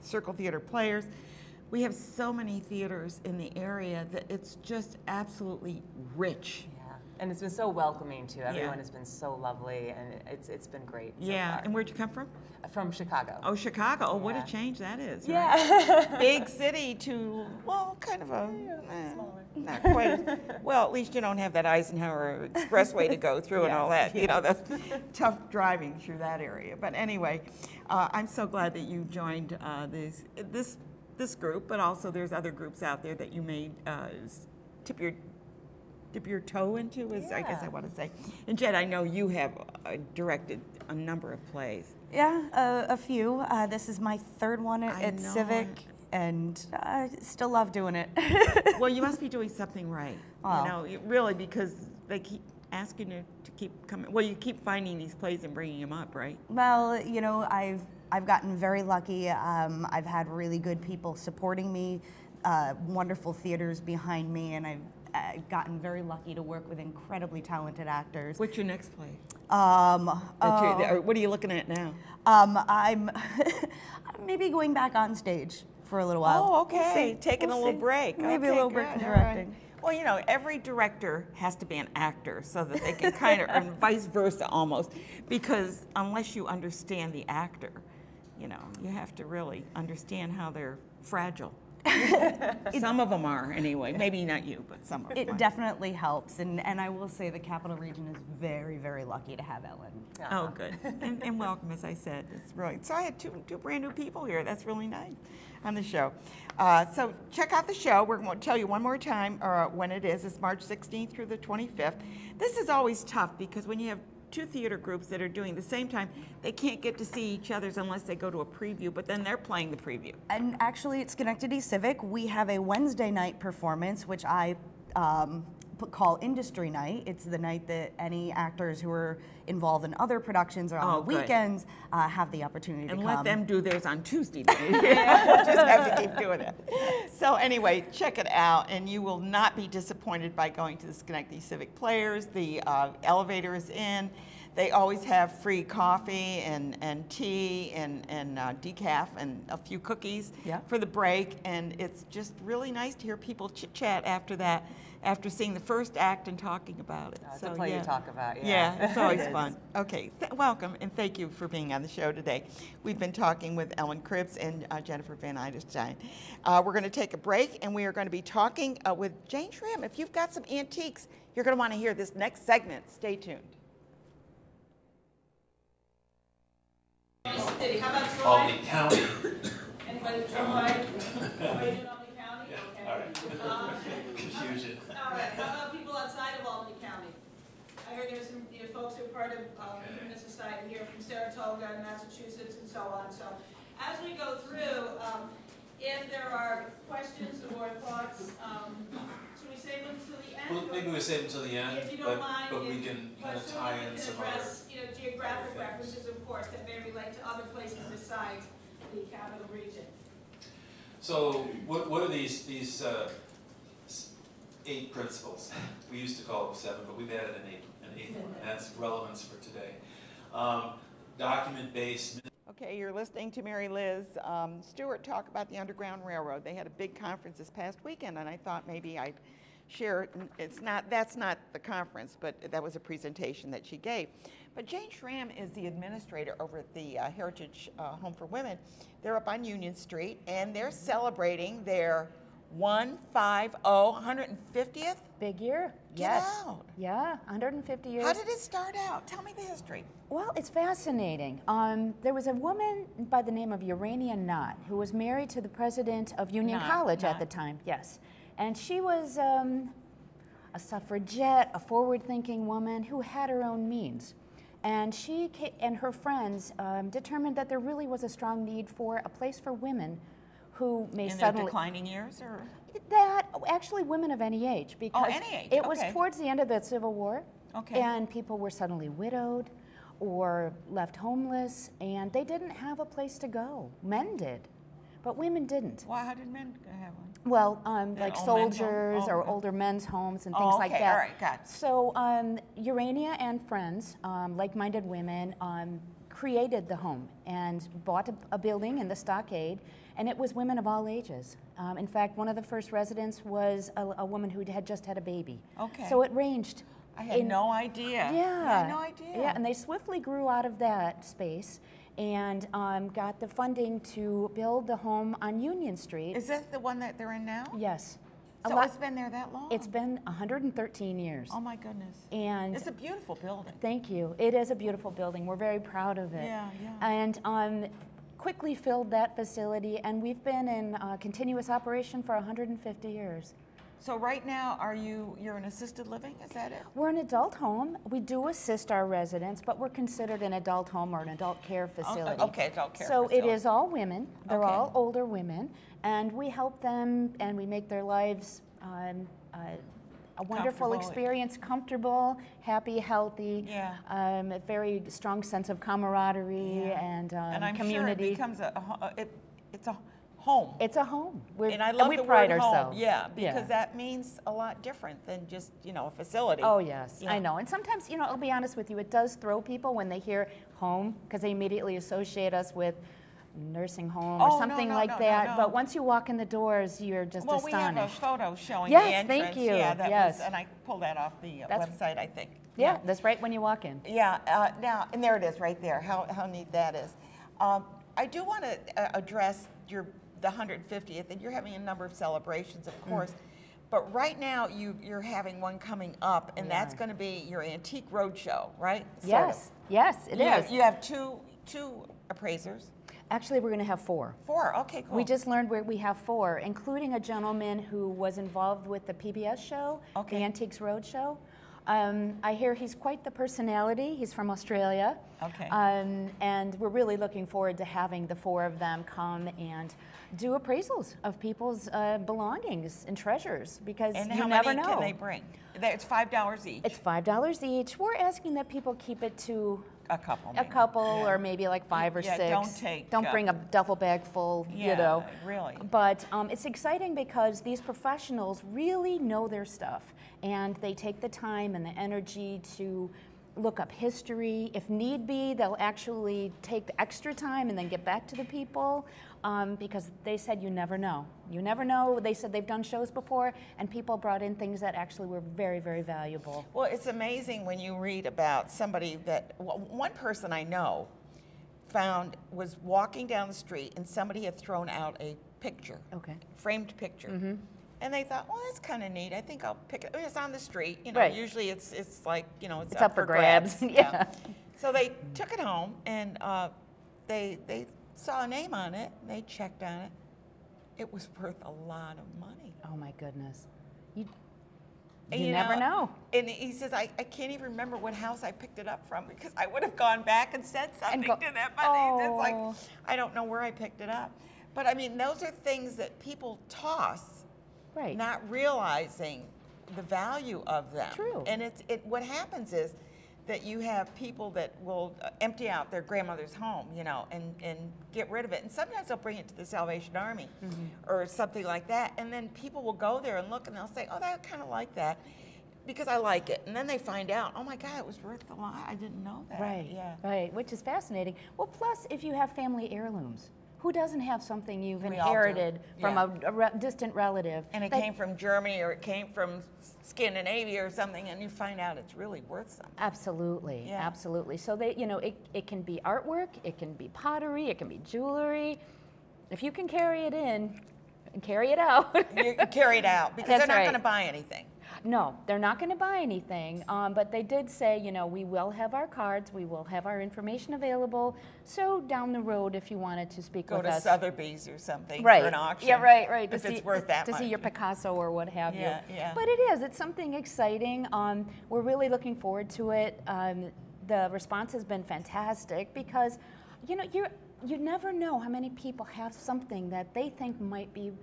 Circle Theater Players. We have so many theaters in the area that it's just absolutely rich. And it's been so welcoming too. Everyone has been so lovely, and it's been great. So far. And where'd you come from? From Chicago. Oh, Chicago. Oh, what a change that is. Yeah. Right? Big city to, well, kind of a, smaller. Not quite. Well, at least you don't have that Eisenhower Expressway to go through and all that. You know, that's tough driving through that area. But anyway, I'm so glad that you joined this group, but also there's other groups out there that you may dip your toe into, I guess I want to say. And Jed, I know you have directed a number of plays. Yeah, a few. This is my third one at Civic, and I still love doing it. Well, you must be doing something right. Well, You know, really, because they keep asking you to keep coming. Well, you keep finding these plays and bringing them up, right? Well, you know, I've gotten very lucky. I've had really good people supporting me, wonderful theaters behind me, and I've gotten very lucky to work with incredibly talented actors. What's your next play? What are you looking at now? I'm maybe going back on stage for a little while. Oh, okay. We'll see. Taking a little break. Maybe a Okay, little break good. from All right. directing. Well, you know, every director has to be an actor so that they can kind of, and vice versa almost, because unless you understand the actor, you know, you have to really understand how they're fragile. Some of them are, anyway. Maybe not you, but some of them It are. definitely helps, and I will say the Capital Region is very, very lucky to have Ellen. Oh, good. And welcome, as I said. It's really, so I had two brand new people here. That's really nice on the show. So check out the show. We're going to tell you one more time when it is. It's March 16th through the 25th. This is always tough because when you have two theater groups that are doing the same time, they can't get to see each other's unless they go to a preview, but then they're playing the preview. And actually at Schenectady Civic, we have a Wednesday night performance, which I call Industry Night. It's the night that any actors who are involved in other productions or on the weekends have the opportunity to come. And let them do theirs on Tuesday night. Just have to keep doing it. So anyway, check it out, and you will not be disappointed by going to the Schenectady Civic Players. The elevator is in. They always have free coffee and tea and decaf and a few cookies for the break, and it's just really nice to hear people chit-chat after that, after seeing the first act and talking about it. It's a play you talk about, Yeah, it's always fun. Okay, welcome, and thank you for being on the show today. We've been talking with Ellen Cripps and Jennifer Van Eiderstein. We're going to take a break, and we are going to be talking with Jane Schramm. If you've got some antiques, you're going to want to hear this next segment. Stay tuned. City. How about Troy? Albany County. Anybody from Troy? Anybody in Albany County? Yeah, Okay. all right. Confusion. All right. How about people outside of Albany County? I heard there's some folks who are part of the Human Society here from Saratoga and Massachusetts and so on. So as we go through, if there are questions or thoughts, should we save them to the end? Well, maybe we save them till the end, If you don't mind, but we can kind of tie in some other. address, geographic references, of course, that may relate to other places besides the capital region. So what are these 8 principles? We used to call them 7, but we've added an eighth one, and that's relevance for today. Document-based. Okay, you're listening to Mary Liz Stewart talk about the Underground Railroad. They had a big conference this past weekend, and I thought maybe I'd share. That's not the conference, but that was a presentation that she gave. But Jane Schramm is the administrator over at the Heritage Home for Women. They're up on Union Street, and they're celebrating their 150th. Big year. Get Yes. out. Yeah, 150 years. How did it start out? Tell me the history. Well, it's fascinating. There was a woman by the name of Urania Knott who was married to the president of Union College at the time. Yes. And she was a suffragette, a forward-thinking woman who had her own means. And she and her friends determined that there really was a strong need for a place for women who may In suddenly... their declining years, or? That, actually women of any age, because any age, it was okay. towards the end of the Civil War, Okay. and people were suddenly widowed or left homeless, and they didn't have a place to go. Men did, but women didn't. Well, how did men have one? Well, like old men's home? soldiers Oh, or okay. older men's homes and things like okay, that. all right, got it. So Urania and friends, like-minded women, created the home and bought a building in the stockade, and it was women of all ages. In fact, one of the first residents was a woman who had just had a baby. Okay. So it ranged I had no idea. Yeah. I had no idea. Yeah, and they swiftly grew out of that space and got the funding to build the home on Union Street. Is that the one that they're in now? Yes. So it's been there that long? It's been 113 years. Oh my goodness. And it's a beautiful building. Thank you. It is a beautiful building. We're very proud of it. Yeah, yeah. And quickly filled that facility, and we've been in continuous operation for 150 years. So right now, you're in assisted living, is that it? We're an adult home. We do assist our residents, but we're considered an adult home or an adult care facility. Okay, adult care so facility. it is all women. They're all older women, and we help them and we make their lives a wonderful experience, comfortable, happy, healthy, a very strong sense of camaraderie and I'm community. Sure it becomes it's a home. It's a home. And I love we the pride word ourselves. home. Yeah, because that means a lot different than just, a facility. Oh, yes, I know. And sometimes, I'll be honest with you, it does throw people when they hear home, because they immediately associate us with nursing home or something like that. But once you walk in the doors, you're just astonished. Well, we have a photo showing the entrance. Thank you. Yeah, that yes. was, and I pulled that off the website, I think. Yeah, that's right when you walk in. Yeah, now, and there it is right there, how neat that is. I do want to address the 150th, and you're having a number of celebrations, of course. But right now, you're having one coming up, and that's going to be your Antique Roadshow, right? Yes, yes, it is. You have two appraisers. Actually, we're going to have 4. 4, okay, cool. We just learned we have 4, including a gentleman who was involved with the PBS show, the Antiques Roadshow. I hear he's quite the personality. He's from Australia. Okay. And we're really looking forward to having the 4 of them come and do appraisals of people's belongings and treasures, because you never know. And how many can they bring? It's $5 each. It's $5 each. We're asking that people keep it to a couple, or maybe like 5 or 6. Don't bring a duffel bag full, really. But it's exciting because these professionals really know their stuff, and they take the time and the energy to look up history. If need be, they'll actually take the extra time and then get back to the people, because they said you never know. You never know. They said they've done shows before, and people brought in things that actually were very, very valuable. Well, it's amazing when you read about somebody that, one person I know was walking down the street, and somebody had thrown out a picture, framed picture. And they thought, well, that's kind of neat. I think I'll pick it. It's on the street, Usually it's like, it's up for grabs. Yeah. So they took it home, and they saw a name on it. And they checked on it. It was worth a lot of money. Oh my goodness! You never know. And he says, I can't even remember what house I picked it up from, because I would have gone back and said something to them. But it's like, I don't know where I picked it up. But I mean, those are things that people toss. Right. Not realizing the value of them. True. And what happens is that you have people that will empty out their grandmother's home, and get rid of it. And sometimes they'll bring it to the Salvation Army or something like that. And then people will go there and look, and they'll say, oh, I kind of like that because I like it. And then they find out, oh my God, it was worth a lot. I didn't know that. Right. Yeah. Right. Which is fascinating. Well, plus if you have family heirlooms. Who doesn't have something you've We inherited from a distant relative? And it came from Germany, or it came from Scandinavia or something, and you find out it's really worth something. Absolutely, absolutely. So it can be artwork, it can be pottery, it can be jewelry. If you can carry it in and carry it out. You carry it out, because they're not going to buy anything. No, they're not going to buy anything, but they did say, we will have our cards, we will have our information available, so down the road, if you wanted to speak with us. Go to Sotheby's or something for an auction. Yeah, right. If it's worth that much. To see your Picasso or what have you. Yeah. But it's something exciting. We're really looking forward to it. The response has been fantastic, because, you never know how many people have something that they think might be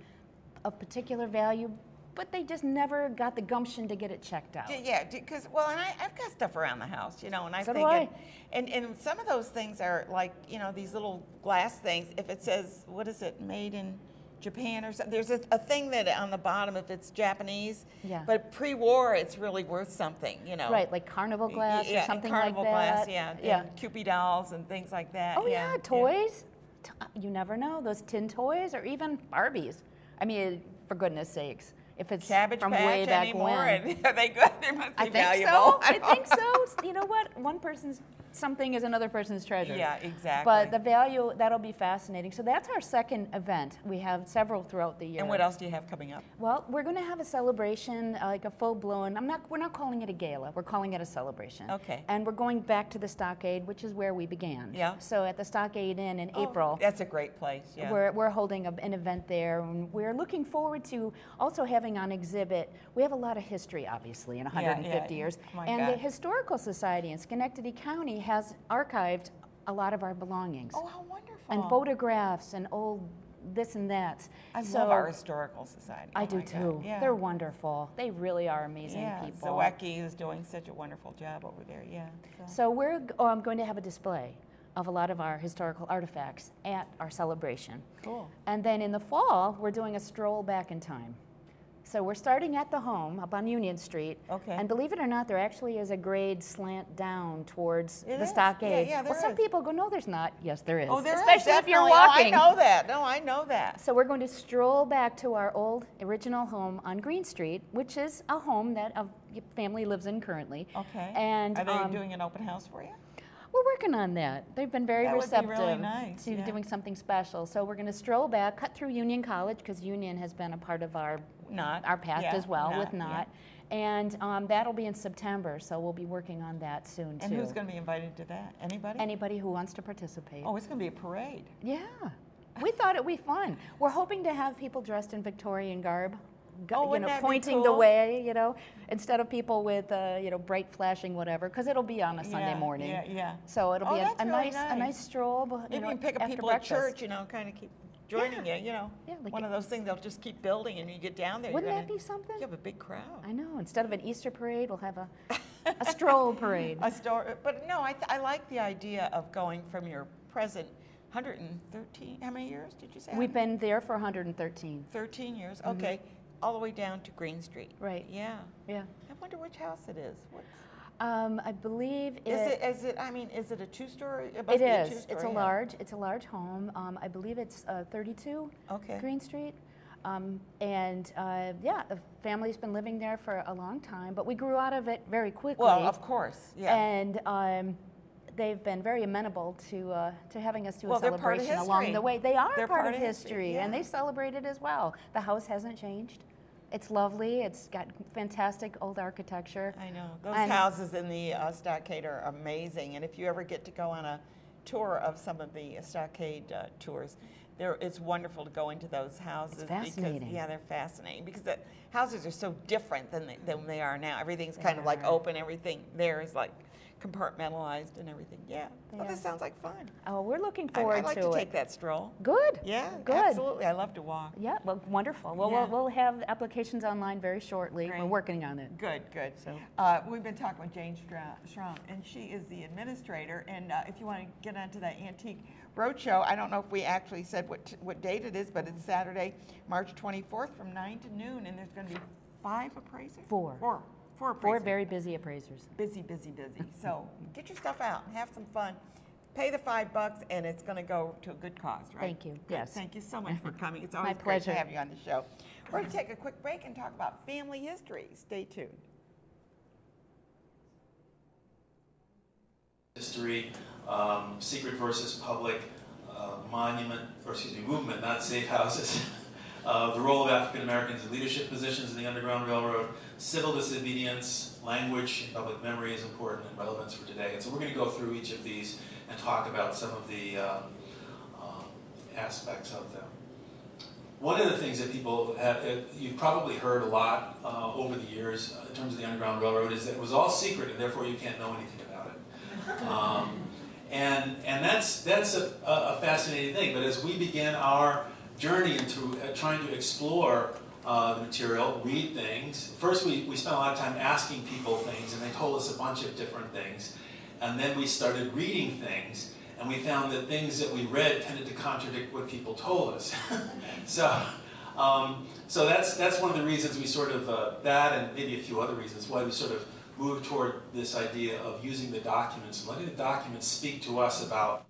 of particular value, but they just never got the gumption to get it checked out. Yeah, because, and I've got stuff around the house, and I so think, and some of those things are like, these little glass things. If it says, what is it, made in Japan or something, there's a thing that on the bottom, if it's Japanese, but pre-war, it's really worth something, Right, like carnival glass or something like that. Carnival glass, and Cupid dolls and things like that. Oh yeah, toys. You never know, those tin toys or even Barbies. I mean, for goodness sakes. if it's Cabbage from Patch way back anymore? when. Are they good? They must be I think valuable. so. I think so. You know what? One person's something is another person's treasure. Yeah, exactly. But the value, that'll be fascinating. So that's our second event. We have several throughout the year. And what else do you have coming up? Well, we're going to have a celebration, like a full-blown, we're not calling it a gala, we're calling it a celebration. Okay. And we're going back to the Stockade, which is where we began. Yeah. So at the Stockade Inn in April. That's a great place, yeah. We're holding an event there, and we're looking forward to also having on exhibit, we have a lot of history, obviously, in 150 years. Oh my and God. the Historical Society in Schenectady County has archived a lot of our belongings. Oh, how wonderful. And photographs and old this and that. I love our Historical Society. I Oh do my God, too. yeah. They're wonderful. They really are amazing Yeah, people. Zawecki is doing such a wonderful job over there, yeah. So we're going to have a display of a lot of our historical artifacts at our celebration. Cool. And then in the fall, we're doing a stroll back in time. So we're starting at the home up on Union Street. Okay. And believe it or not, there actually is a grade slant down towards It the is. stockade. Yeah, there well, some is. people go, no, there's not. Yes, there is. Oh, there is, especially if you're definitely. walking. Oh, I know that. No, I know that. So we're going to stroll back to our old original home on Green Street, which is a home that a family lives in currently. Okay. And are they doing an open house for you? we're working on that. They've been very That would be receptive really nice, to yeah. doing something special. So we're going to stroll back, cut through Union College, because Union has been a part of our past yeah, as well with yeah. Knott. And that'll be in September, so we'll be working on that soon, And too. who's going to be invited to that? Anybody? Anybody who wants to participate. Oh, it's going to be a parade. Yeah. We thought it'd be fun. We're hoping to have people dressed in Victorian garb, wouldn't that be pointing the cool? way, instead of people with, bright flashing whatever, because it'll be on a Sunday Yeah, morning. yeah, yeah. So it'll be that's a really nice stroll. Maybe you can pick up after people breakfast. at church, kind of keep joining you, Yeah, like one of those things they'll just keep building, and you get down there. Wouldn't you're that be something? You have a big crowd. I know. Instead of an Easter parade, we'll have a stroll parade. But no, I like the idea of going from your present 113. How many years did you say? We've been there for 113. 13 years. Okay, all the way down to Green Street. Right. Yeah. Yeah. I wonder which house it is. I believe Is it a two-story? It is. It's a large home. I believe it's 32 Green Street. The family's been living there for a long time, but we grew out of it very quickly. Well, of course, yeah. And they've been very amenable to having us do a They're part of celebration along history. the way. They are They're part of history, and yeah. they celebrate it as well. The house hasn't changed. It's lovely. It's got fantastic old architecture. I know. Those houses in the Stockade are amazing. And if you ever get to go on a tour of some of the Stockade tours, it's wonderful to go into those houses. It's fascinating. They're fascinating because the houses are so different than they are now. Everything's kind of like open. Everything there is like compartmentalized and everything. Yeah. Well, this sounds like fun. Oh, we're looking forward to it. I'd like to take that stroll. Good. Yeah, good. Absolutely. I love to walk. Yeah, well, wonderful. Well, we'll have applications online very shortly. Great. We're working on it. Good, good. So we've been talking with Jane Schramm, and she is the administrator. And if you want to get onto that Antique Roadshow, I don't know if we actually said what date it is, but it's Saturday, March 24th from 9 to noon, and there's going to be 5 appraisers? Four appraisers. Four very busy appraisers. Busy. So get your stuff out and have some fun. Pay the $5, and it's going to go to a good cause, right? Thank you. Good. Yes. Thank you so much for coming. It's always My great pleasure. to have you on the show. We're going to take a quick break and talk about family history. Stay tuned. History, secret versus public, movement, not safe houses. The role of African Americans in leadership positions in the Underground Railroad, civil disobedience, language, and public memory is important and relevance for today. And so we're going to go through each of these and talk about some of the aspects of them. One of the things that people have, you've probably heard a lot over the years in terms of the Underground Railroad is that it was all secret and therefore you can't know anything about it. And that's a fascinating thing. But as we began our journey into trying to explore the material, read things. First, we spent a lot of time asking people things, and they told us a bunch of different things. And then we started reading things, and we found that things that we read tended to contradict what people told us. So that's one of the reasons we sort of, that and maybe a few other reasons why we sort of moved toward this idea of using the documents and letting the documents speak to us about.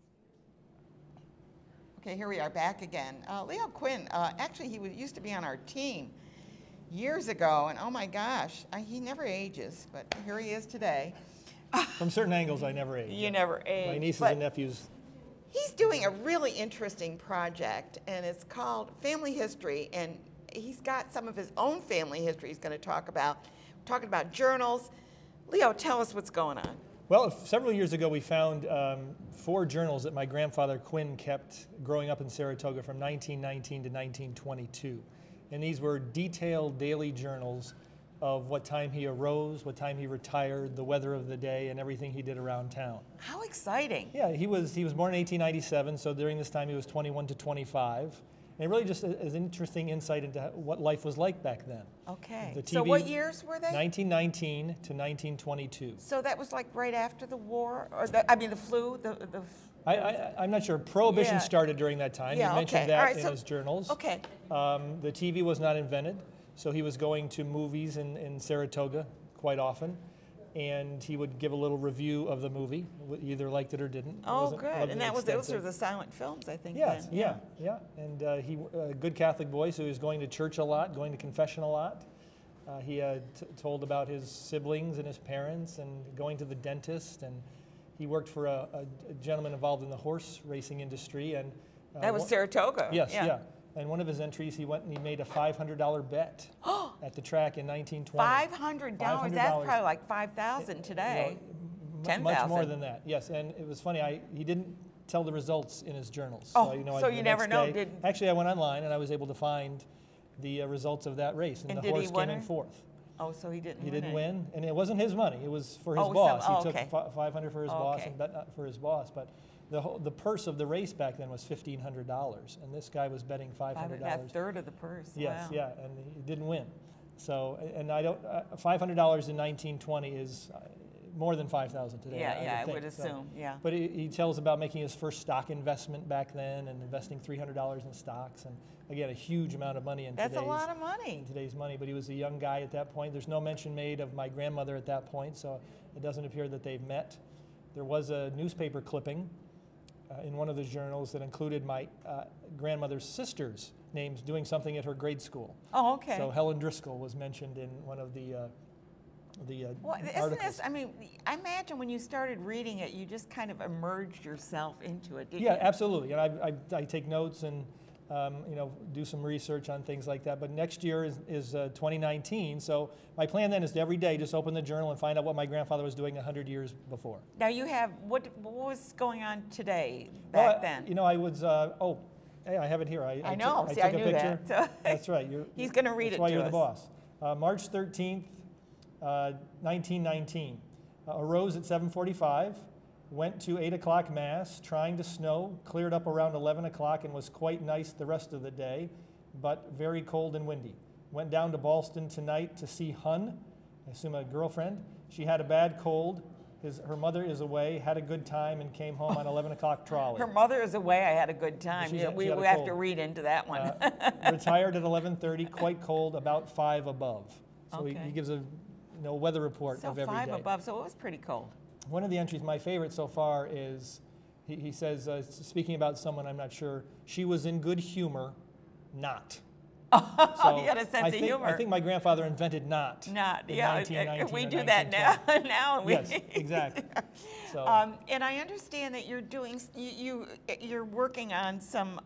Okay, here we are back again. Leo Quinn, actually he used to be on our team. years ago, and oh my gosh, he never ages, but here he is today. From certain angles, I never age. You never age. My nieces and nephews. He's doing a really interesting project, and it's called Family History, and he's got some of his own family history he's going to talk about. We're talking about journals. Leo, tell us what's going on. Well, several years ago, we found 4 journals that my grandfather Quinn kept growing up in Saratoga from 1919 to 1922. And these were detailed daily journals of what time he arose, what time he retired, the weather of the day, and everything he did around town. How exciting. Yeah, he was born in 1897, so during this time he was 21 to 25. And it really just is an interesting insight into what life was like back then. Okay. The TV, so what years were they? 1919 to 1922. So that was like right after the war, or the flu? I'm not sure. Prohibition Yeah. started during that time. Yeah, He mentioned okay. that All right, in so- his journals. Okay. The TV was not invented, so he was going to movies in Saratoga quite often, and he would give a little review of the movie, either liked it or didn't. Oh, good. And those were the silent films, I think. Yes, then. yeah. And he, a good Catholic boy, so he was going to church a lot, going to confession a lot. He told about his siblings and his parents and going to the dentist, and he worked for a gentleman involved in the horse racing industry. And that was Saratoga. Yes, yeah. And one of his entries, he went and he made a $500 bet at the track in 1920. $500? That's probably like $5,000 today. $10,000. Much more than that, yes. And it was funny, he didn't tell the results in his journals. Oh, so so you never know. Actually, I went online and I was able to find the results of that race, and the horse came in 4th. Oh, so he didn't win. He didn't win, and it wasn't his money. It was for his Oh, boss. so- He took $500 for his boss Okay. and bet not for his boss. But the purse of the race back then was $1,500, and this guy was betting $500. A third of the purse. Yes, wow. yeah, and he didn't win. So, and I don't, $500 in 1920 is more than $5,000 today. Yeah, I think. would assume, yeah. But he tells about making his first stock investment back then and investing $300 in stocks, and again, a huge amount of money in That's a lot of money. in today's money. But he was a young guy at that point. There's no mention made of my grandmother at that point, so it doesn't appear that they've met. There was a newspaper clipping in one of the journals that included my grandmother's sister's names doing something at her grade school. Oh, okay. So Helen Driscoll was mentioned in one of the Well, isn't articles. this, I mean, I imagine when you started reading it, you just kind of immersed yourself into it, didn't Yeah, you? absolutely. And I take notes and do some research on things like that. But next year is 2019, so my plan then is to every day just open the journal and find out what my grandfather was doing 100 years before. Now you have, what was going on today, back then? I was, hey, I have it here. I know. I See, took I a knew picture. that. That's right. He's going to read that's it why to you're us. the boss. March 13th, 1919. Arose at 7:45. Went to 8 o'clock Mass, trying to snow, cleared up around 11 o'clock and was quite nice the rest of the day, but very cold and windy. Went down to Ballston tonight to see Hun, I assume a girlfriend. She had a bad cold. Her mother is away, had a good time, and came home on 11 o'clock trolley. Her mother is away, I had a good time. She We had a have cold. to read into that one. Retired at 11:30, quite cold, about 5 above. So Okay. he gives a weather report So of every 5 day. above, so it was pretty cold. One of the entries, my favorite so far, is he says, speaking about someone I'm not sure, she was in good humor, not. So, you got a sense of humor. I think my grandfather invented not. Not, in yeah. 1919 We or do that now. 1920. now we, Yes, exactly. So, and I understand that you're doing, you're working on some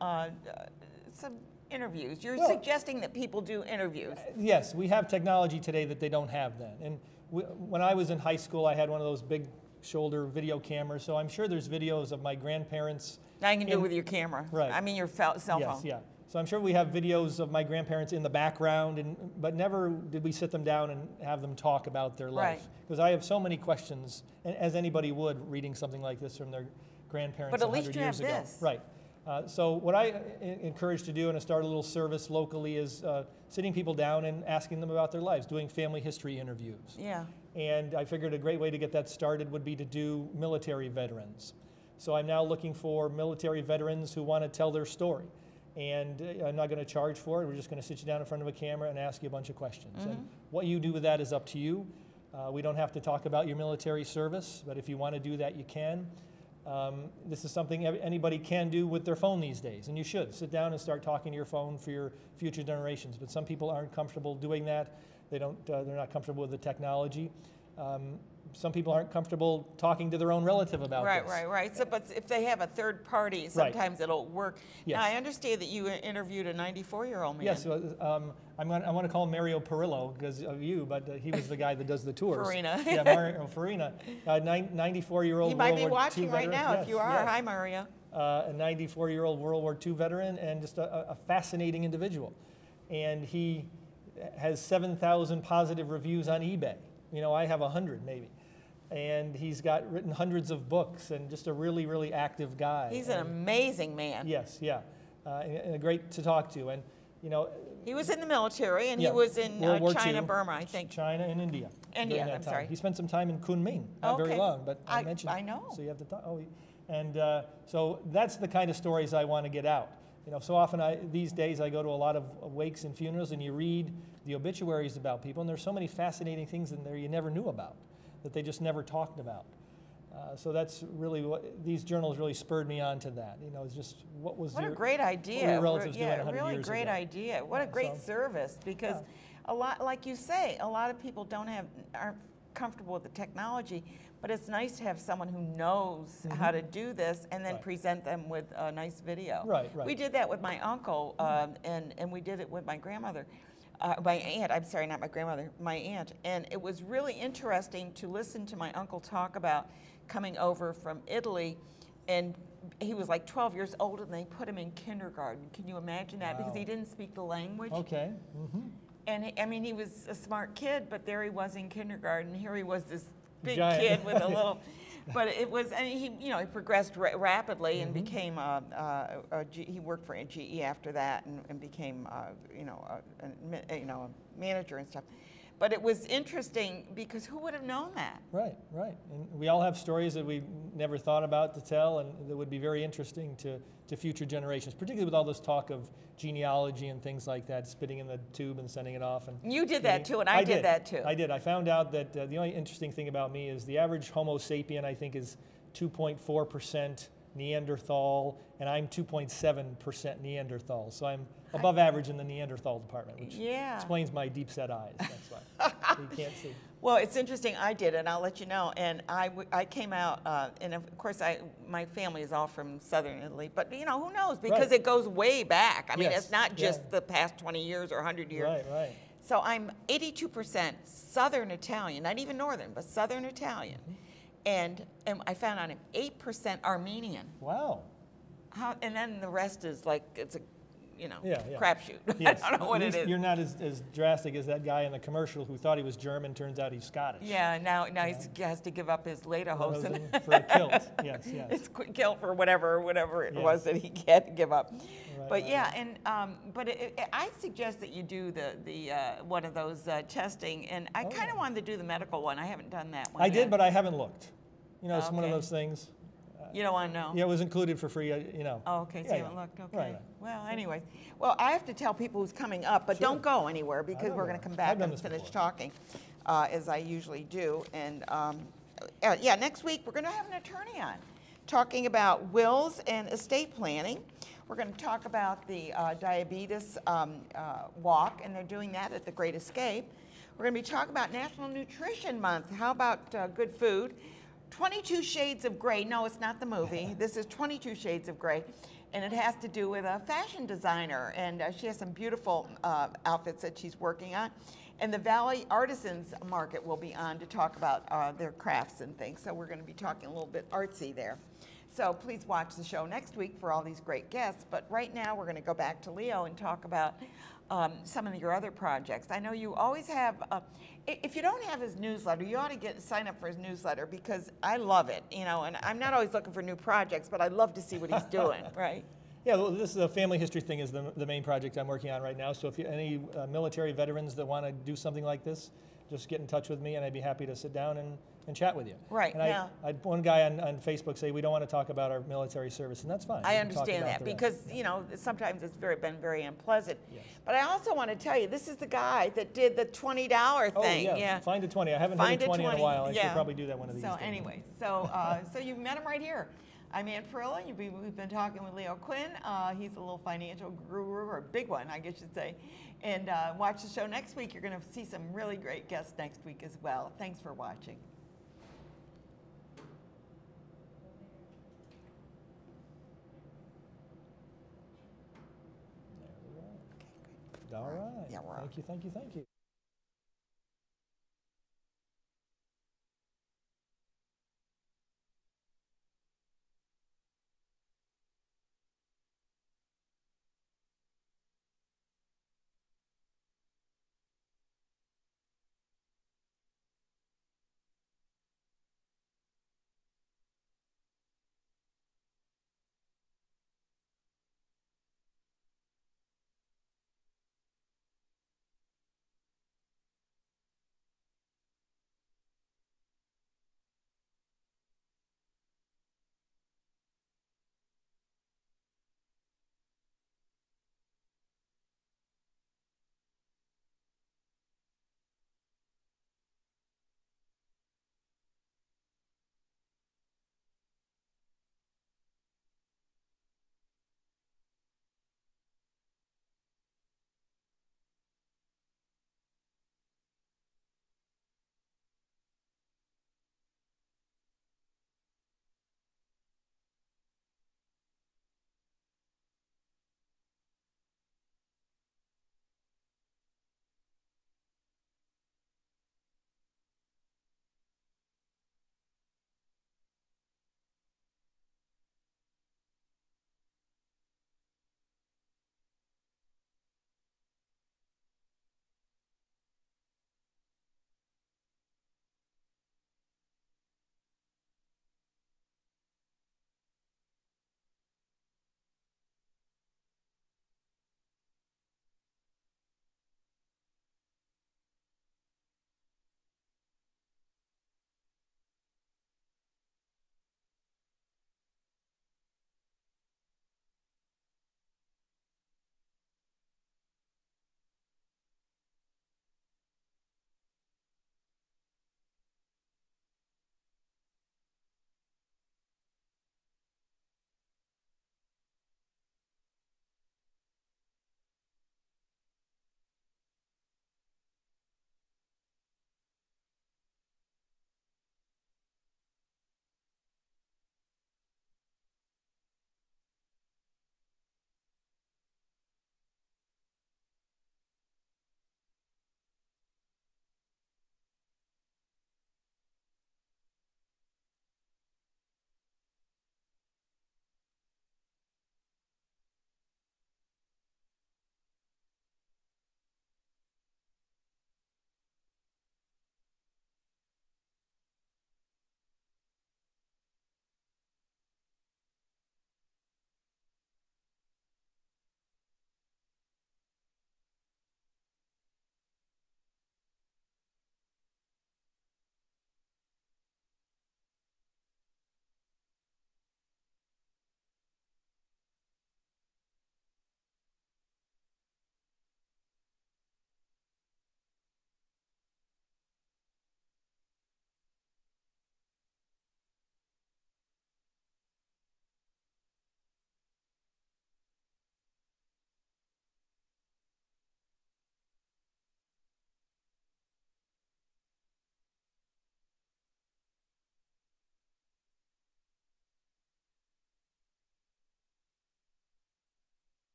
interviews. You're suggesting that people do interviews. yes, we have technology today that they don't have then. And when I was in high school, I had one of those big shoulder video cameras, so I'm sure there's videos of my grandparents. Now you can do it with your camera. Right. I mean your cell phone. Yes, yeah. So I'm sure we have videos of my grandparents in the background, but never did we sit them down and have them talk about their life. Right. Because I have so many questions, as anybody would reading something like this from their grandparents But at 100 least you years have ago. this. Right. So what I encourage to do, and I start a little service locally, is sitting people down and asking them about their lives, doing family history interviews. Yeah. And I figured a great way to get that started would be to do military veterans. So I'm now looking for military veterans who want to tell their story. And I'm not going to charge for it. We're just going to sit you down in front of a camera and ask you a bunch of questions. Mm-hmm. And what you do with that is up to you. We don't have to talk about your military service, but if you want to do that, you can. This is something anybody can do with their phone these days, and you should. Sit down and start talking to your phone for your future generations. But some people aren't comfortable doing that. They're not comfortable with the technology. Some people aren't comfortable talking to their own relative about this. Right. So, but if they have a third party, sometimes it'll work. Yes. Now, I understand that you interviewed a 94-year-old man. Yes, I want to call him Mario Perillo because of you, but he was the guy that does the tours. Farina. Yeah, Mario Farina, 94-year-old He might World be War watching II right veteran. now. Yes, If you are, yes. hi, Mario. A 94-year-old World War II veteran and just a fascinating individual. And he has 7,000 positive reviews on eBay. You know, I have 100 maybe. And he's written hundreds of books and just a really, really active guy. He's an amazing man. Yes, yeah. And great to talk to. And, you know, he was in the military, and yeah, he was in China, II, Burma, I think. China and India. India, I'm sorry. He spent some time in Kunming, not very long, but I mentioned. I know. So you have to talk. And so that's the kind of stories I want to get out. You know, so often these days I go to a lot of wakes and funerals, and you read the obituaries about people, and there's so many fascinating things in there you never knew about, that they just never talked about. So that's really what these journals really spurred me on to that. You know, it's just what a great idea. What were your relatives doing 100 really years great ago? idea. What a great service, because a lot, like you say, a lot of people aren't comfortable with the technology, but it's nice to have someone who knows how to do this and then present them with a nice video. Right. We did that with my uncle, and we did it with my grandmother. My aunt, I'm sorry, not my grandmother, my aunt. And it was really interesting to listen to my uncle talk about coming over from Italy, and he was like 12 years old, and they put him in kindergarten. Can you imagine that? Because he didn't speak the language. Okay. And I mean, he was a smart kid, but there he was in kindergarten. Here he was, this big Giant. kid with a little. But it was, and he progressed rapidly and became he worked for GE after that and became, a manager and stuff. But it was interesting because who would have known that? Right. And we all have stories that we never thought about to tell, and that would be very interesting to future generations, particularly with all this talk of genealogy and things like that, spitting in the tube and sending it off. And you did that too, and I did that too. I did. I found out that the only interesting thing about me is the average Homo sapien, I think, is 2.4% Neanderthal, and I'm 2.7% Neanderthal. So I'm above average in the Neanderthal department, which explains my deep-set eyes. That's why. So you can't see. Well, it's interesting. I did, and I'll let you know. And I came out, and of course, my family is all from southern Italy. But you know, who knows? Because it goes way back. I mean, it's not just the past 20 years or 100 years. Right. So I'm 82% Southern Italian, not even Northern, but Southern Italian. And I found out I'm 8% Armenian. Wow. And then the rest is like, it's a crapshoot. Yes. I don't know what it is. You're not as drastic as that guy in the commercial who thought he was German. Turns out he's Scottish. Yeah, now he has to give up his lederhosen. For a kilt, yes. His kilt for whatever it was that he had to give up. But I suggest that you do the one of those testing, and I kind of wanted to do the medical one. I haven't done that one. I did, but I haven't looked. You know, it's one of those things. You don't want to know? Yeah, it was included for free, you know. Oh, okay, so you haven't looked, okay. Right. Well, anyway. Well, I have to tell people who's coming up, but don't go anywhere because we're going to come back and finish talking, as I usually do. And next week we're going to have an attorney on talking about wills and estate planning. We're going to talk about the diabetes walk, and they're doing that at the Great Escape. We're going to be talking about National Nutrition Month. How about good food? 22 Shades of Grey. No, it's not the movie. This is 22 Shades of Grey, and it has to do with a fashion designer, and she has some beautiful outfits that she's working on. And the Valley Artisans Market will be on to talk about their crafts and things, so we're going to be talking a little bit artsy there. So please watch the show next week for all these great guests, but right now we're going to go back to Leo and talk about some of your other projects. I know you always have, if you don't have his newsletter, you ought to sign up for his newsletter because I love it, you know, and I'm not always looking for new projects, but I love to see what he's doing, right? Yeah, well, this is a family history thing is the main project I'm working on right now. So if you any military veterans that want to do something like this, just get in touch with me, and I'd be happy to sit down and chat with you. Right, And I had one guy on Facebook say, we don't want to talk about our military service, and that's fine. I We can talk understand about that the rest. because, you know, sometimes it's been very unpleasant. Yes. But I also want to tell you, this is the guy that did the $20 thing. Oh, yeah. Find a 20. I haven't heard a 20 in a while. I should probably do that one of these days. So anyway, so you met him right here. I'm Ann Perilla. We've been talking with Leo Quinn. He's a little financial guru, or a big one, I guess you'd say. And watch the show next week. You're going to see some really great guests next week as well. Thanks for watching. All right. Yeah, we're on. Thank you, thank you, thank you.